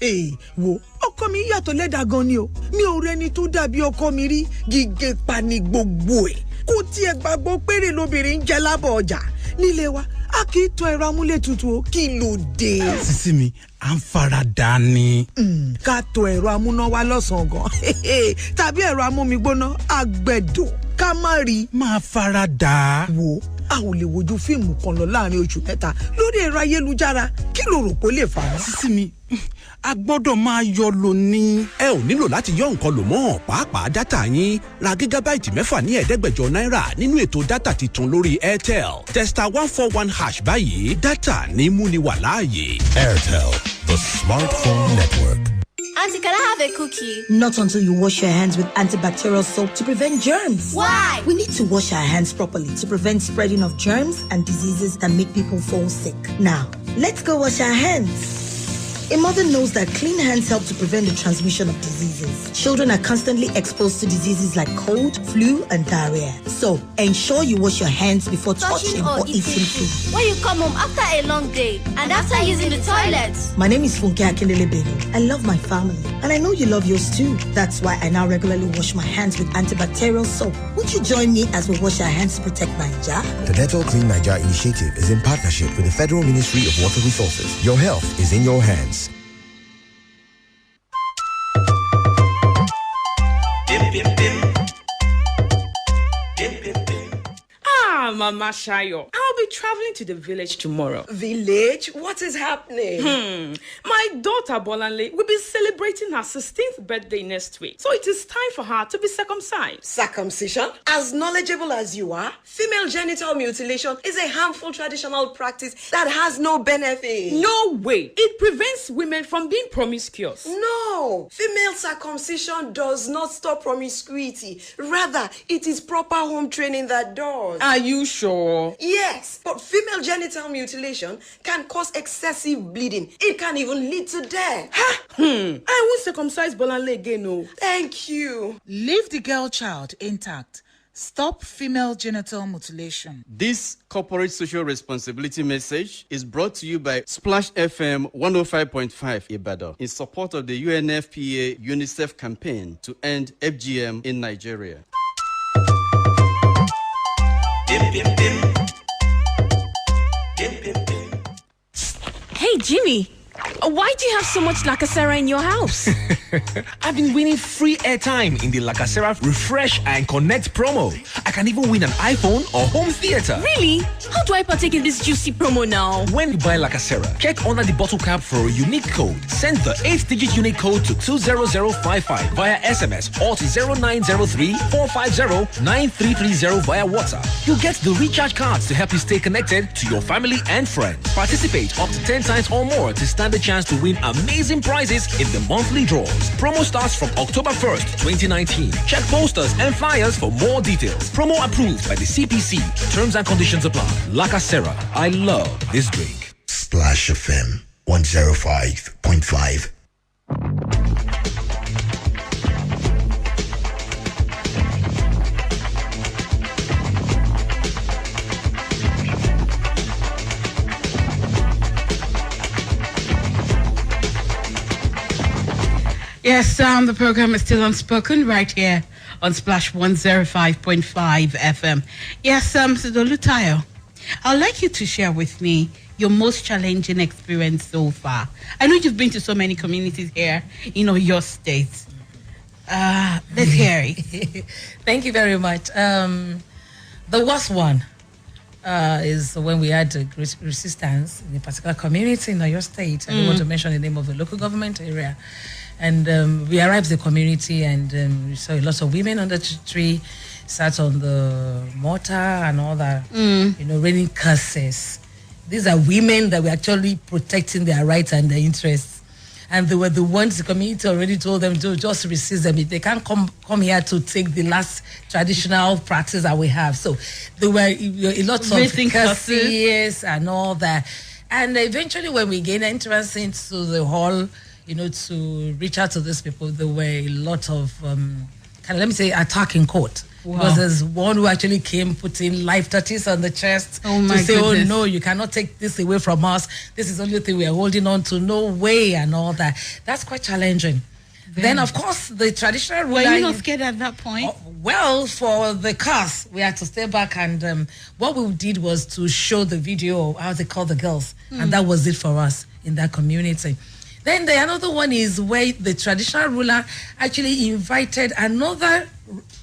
Hey, wo ọkọ mi yàtọ̀ lẹ́dà gan ni o. Mi ò rẹ́ni tó dàbí ọkọ mi rí. Gígé pa ni gbogbo ẹ̀. Kò tiẹ̀ gbàgbọ́ péré lóbìnrin ń jẹ lábọ̀ ọjà. Nílé wa, a kì í tọ́ ẹ̀rọ amúlétutù o. Kí ló dé? Sísí mi, à ń fara dà ni. Ká tọ́ ẹ̀rọ amúnáwá lọ́sàn-án gan. Tàbí ẹ̀rọ amómigbóná àgbẹ̀dọ̀. Ká má rí. Máa fara dà. Wo a ò lè wojú fíìmù kan lọ láàrin oṣù mẹ́ta lórí ẹ̀rọ ayélujára. Kí lo rò pé ó lè fà á? Sísí mi, a gbọ́dọ̀ máa yọ lò ní. Ẹ ò nílò láti yọ nǹkan lò mọ́ pàápàá dátà yín. Ra gígábáìtì 6 ní $500 nínú ètò dátà titun lórí Airtel. Testa 141# báyìí. Dátà ní múni wà láàyè. Airtel, the smartphone network. Auntie, can I have a cookie? Not until you wash your hands with antibacterial soap to prevent germs. Why? We need to wash our hands properly to prevent spreading of germs and diseases that make people fall sick. Now, let's go wash our hands. A mother knows that clean hands help to prevent the transmission of diseases. Children are constantly exposed to diseases like cold, flu, and diarrhea. So, ensure you wash your hands before touching or eating food. When you come home after a long day and after using the toilet. My name is Funke Akindele Beno. I love my family, and I know you love yours too. That's why I now regularly wash my hands with antibacterial soap. Would you join me as we wash our hands to protect Naija? The Dettol Clean Naija initiative is in partnership with the Federal Ministry of Water Resources. Your health is in your hands. Mama Shayo, I'll be traveling to the village tomorrow. Village? What is happening? My daughter Bolanle will be celebrating her 16th birthday next week. So it is time for her to be circumcised. Circumcision? As knowledgeable as you are, female genital mutilation is a harmful traditional practice that has no benefit. No way. It prevents women from being promiscuous. No. Female circumcision does not stop promiscuity. Rather, it is proper home training that does. Are you sure? Yes, but female genital mutilation can cause excessive bleeding. It can even lead to death. I won't circumcise Bolanle again, no. Thank you. Leave the girl child intact. Stop female genital mutilation. This corporate social responsibility message is brought to you by Splash FM 105.5 Ibadan in support of the UNFPA UNICEF campaign to end FGM in Nigeria. Hey, Jimmy, why do you have so much Lacasera in your house? I've been winning free airtime in the Lacasera Refresh and Connect promo. I can even win an iPhone or home theater. Really? How do I partake in this juicy promo now? When you buy Lacasera, check under the bottle cap for a unique code. Send the 8-digit unique code to 20055 via SMS or to 0903-450-9330 via WhatsApp. You'll get the recharge cards to help you stay connected to your family and friends. Participate up to 10 times or more to stand a chance to win amazing prizes in the monthly draws. Promo starts from October 1st, 2019. Check posters and flyers for more details. Promo approved by the CPC. Terms and conditions apply. Lacasera. I love this drink. Splash FM 105.5. Yes, the program is still unspoken right here on Splash 105.5 FM. Yes, Mr. Dolutayo, I'd like you to share with me your most challenging experience so far. I know you've been to so many communities here in your state. Let's hear it. Thank you very much. The worst one is when we had a great resistance in a particular community in your state. I don't want to mention the name of the local government area. And we arrived at the community and we saw a lot of women on the tree, sat on the mortar and all that, raining curses. These are women that were actually protecting their rights and their interests. And they were the ones the community already told them to just resist them. They can't come here to take the last traditional practice that we have. So there were a lot of curses and all that. And eventually when we gained entrance into the hall, to reach out to these people, there were a lot of, attack in court. Wow. Because there's one who actually came putting live tattoos on the chest to say, oh no, you cannot take this away from us. This is the only thing we are holding on to. No way and all that. That's quite challenging. Then of course, the traditional ruler... Were you not scared at that point? Well, for the cast, we had to stay back and what we did was to show the video of how they call the girls. And that was it for us in that community. Then the another one is where the traditional ruler actually invited another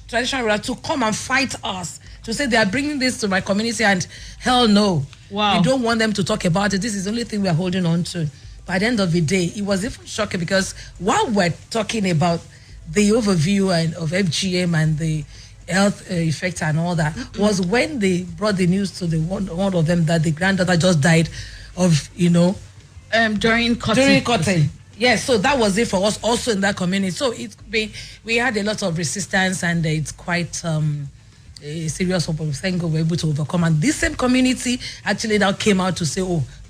traditional ruler to come and fight us, to say they are bringing this to my community and hell no. Wow. We don't want them to talk about it. This is the only thing we are holding on to. By the end of the day, it was even shocking because while we're talking about the overview of FGM and the health effects and all that, was when they brought the news to the one of them that the granddaughter just died of, during cutting. Yes, so that was it for us also in that community. So we had a lot of resistance and it's quite a serious thing we were able to overcome. And this same community actually now came out to say,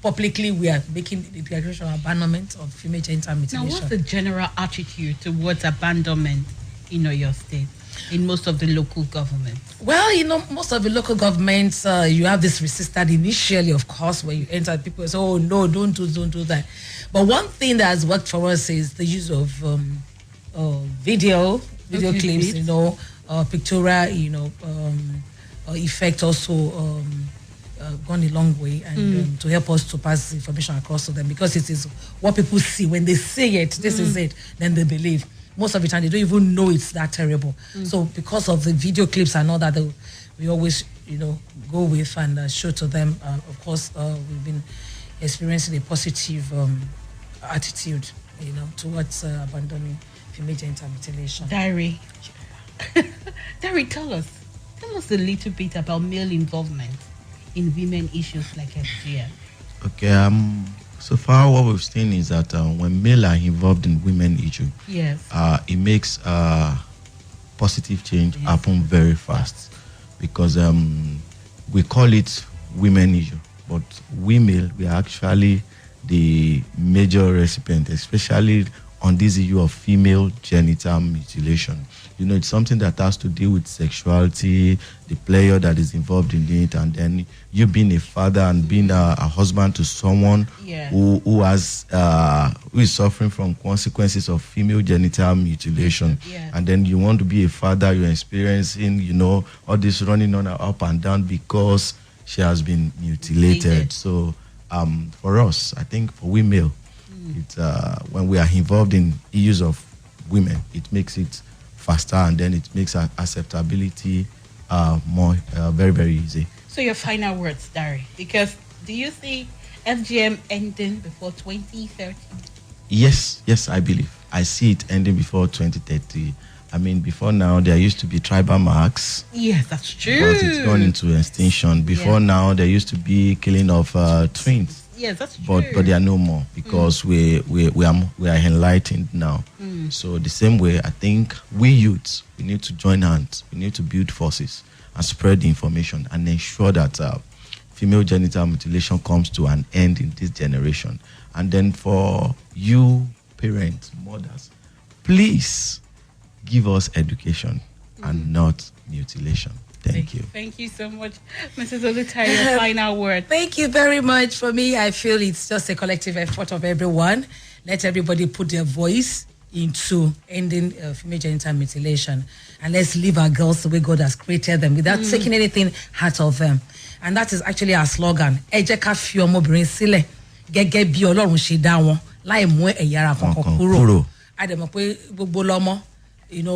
publicly we are making the declaration of abandonment of female genital mutilation. Now, what's the general attitude towards abandonment in your state, in most of the local governments? Well, most of the local governments, you have this resistance initially, of course, when you enter, people say, oh no, don't do that. But one thing that has worked for us is the use of video clips, pictorial, effect also gone a long way and to help us to pass information across to them, because it is what people see. When they say it, this is it, then they believe. Most of the time, they don't even know it's that terrible. So because of the video clips and all that, we always, go with and show to them. Of course, we've been experiencing a positive attitude, towards abandoning female genital mutilation. Dari, tell us a little bit about male involvement in women issues like FGM. Okay, so far what we've seen is that when male are involved in women issue, yes, it makes positive change happen very fast, because we call it women issue, but we are actually the major recipient, especially on this issue of female genital mutilation. It's something that has to do with sexuality, the player that is involved in it, and then you being a father and being a husband to someone who is suffering from consequences of female genital mutilation. And then you want to be a father, you're experiencing, all this running on her up and down because she has been mutilated. So for us, I think for women, it's when we are involved in issues of women, it makes it faster, and then it makes our acceptability more very, very easy. So your final words, Dari, because do you see FGM ending before 2030? Yes, I believe. I see it ending before 2030. I mean, before now, there used to be tribal marks. Yes, that's true. But it's gone into extinction. Before now, there used to be killing of twins. Yes, that's true. But there are no more, because we are enlightened now. So the same way, I think we youths, we need to join hands. We need to build forces and spread the information and ensure that female genital mutilation comes to an end in this generation. And then for you parents, mothers, please give us education and not mutilation. Thank you. Thank you so much, Mrs. Olutai. Your final word. Thank you very much. For me, I feel it's just a collective effort of everyone. Let everybody put their voice into ending female genital mutilation. And let's leave our girls the way God has created them without taking anything out of them. And that is actually our slogan. Ẹ jẹ́ ká fi ọmọbìnrin sílẹ̀ gẹ́gẹ́ bí Ọlọ́run ṣe dá wọn, láì mú ẹ̀yà ara kankan kúrò. A dẹ̀ mọ̀ pé gbogbo lọ́mọ,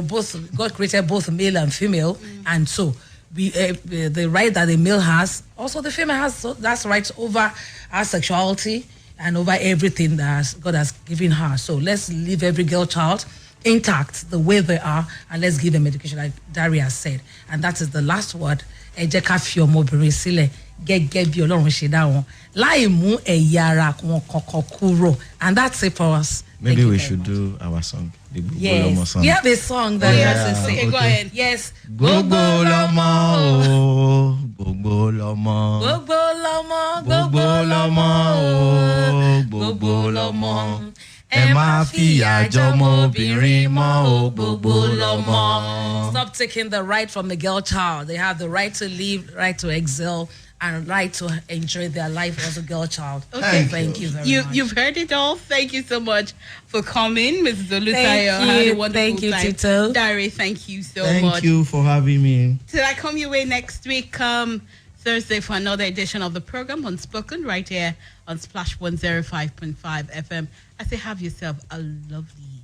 both God created both male and female, and so the right that the male has, also the female has that's rights over her sexuality and over everything that God has given her. So let's leave every girl child intact the way they are, and let's give them education, like Daria said. And that is the last word. And that's it for us. Maybe we should do our song. The Yes, song. we have a song that has to sing. Okay, go ahead. Yes. Gbogbo lọmọ o, gbogbo lọmọ. Gbogbo lọmọ, Gbogbo lọmọ o, gbogbo lọmọ. Ẹ má fìyà jọmọ obìnrin mọ́ o, gbogbo lọmọ. Stop taking the right from the girl child. They have the right to live, right to excel, and right to enjoy their life as a girl child. Okay, thank you very much. You've heard it all. Thank you so much for coming, Mrs. Olutayo. Thank Had you. a wonderful Thank you, time. Tito. Dari, thank you so Thank much. you for having me. Till I come your way next week, Thursday, for another edition of the program Unspoken, right here on Splash 105.5 FM. I say have yourself a lovely